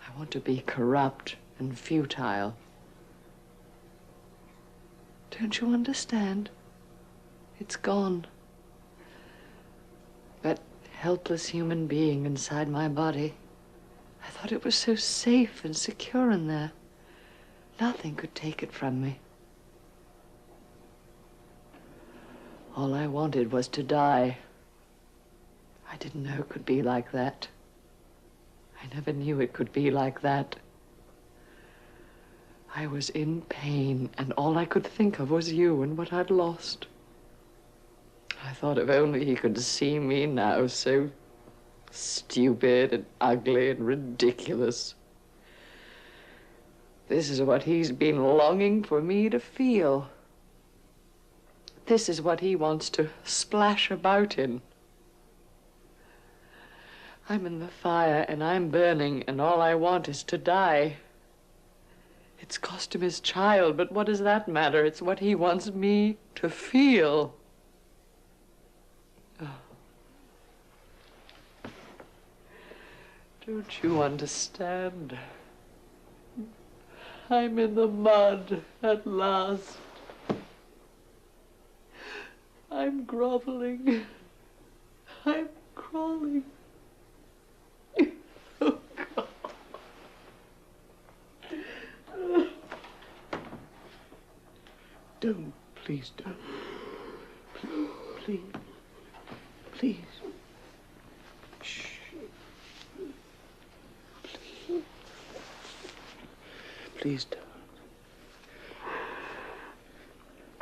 I want to be corrupt and futile. Don't you understand? It's gone. That helpless human being inside my body. I thought it was so safe and secure in there. Nothing could take it from me. All I wanted was to die. I didn't know it could be like that. I never knew it could be like that. I was in pain, and all I could think of was you and what I'd lost. I thought if only he could see me now, so stupid and ugly and ridiculous. This is what he's been longing for me to feel. This is what he wants to splash about in. I'm in the fire and I'm burning and all I want is to die. It's cost him his child, but what does that matter? It's what he wants me to feel. Oh. Don't you understand? I'm in the mud at last. I'm groveling. I'm crawling. Oh, God. Don't, please don't. Please, please. Shh. Please. Please don't.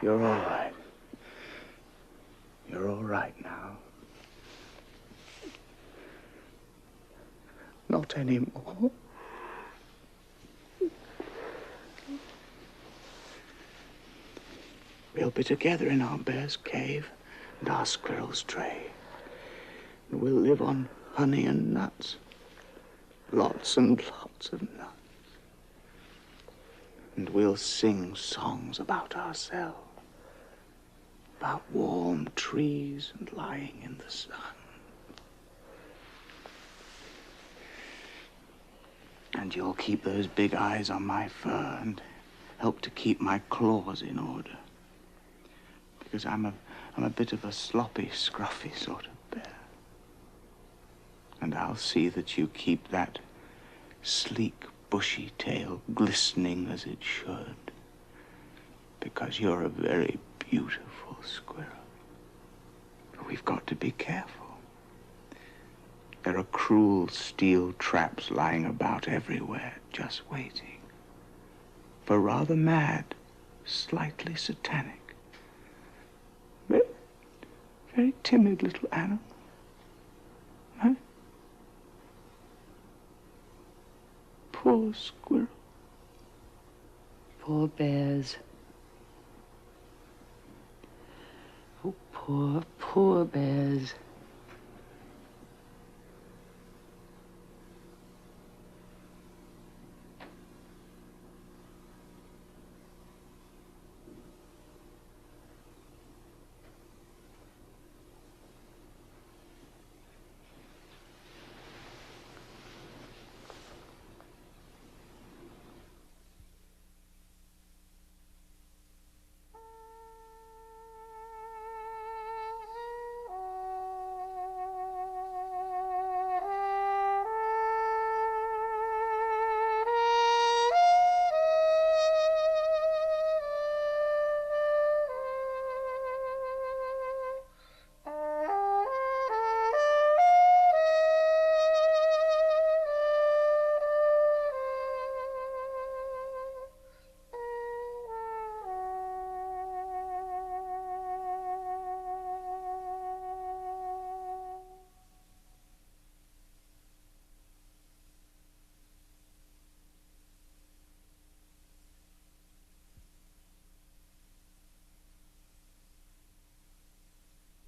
You're all right. You're all right now. Not anymore. We'll be together in our bear's cave and our squirrel's tray. And we'll live on honey and nuts. Lots and lots of nuts. And we'll sing songs about ourselves. About warm trees and lying in the sun. And you'll keep those big eyes on my fur and help to keep my claws in order. Because I'm a bit of a sloppy, scruffy sort of bear. And I'll see that you keep that sleek, bushy tail glistening as it should. Because you're a very beautiful squirrel. But we've got to be careful. There are cruel steel traps lying about everywhere, just waiting for rather mad, slightly satanic, very, very timid little animal. Huh? Poor squirrel. Poor bears. Oh, poor, poor bears.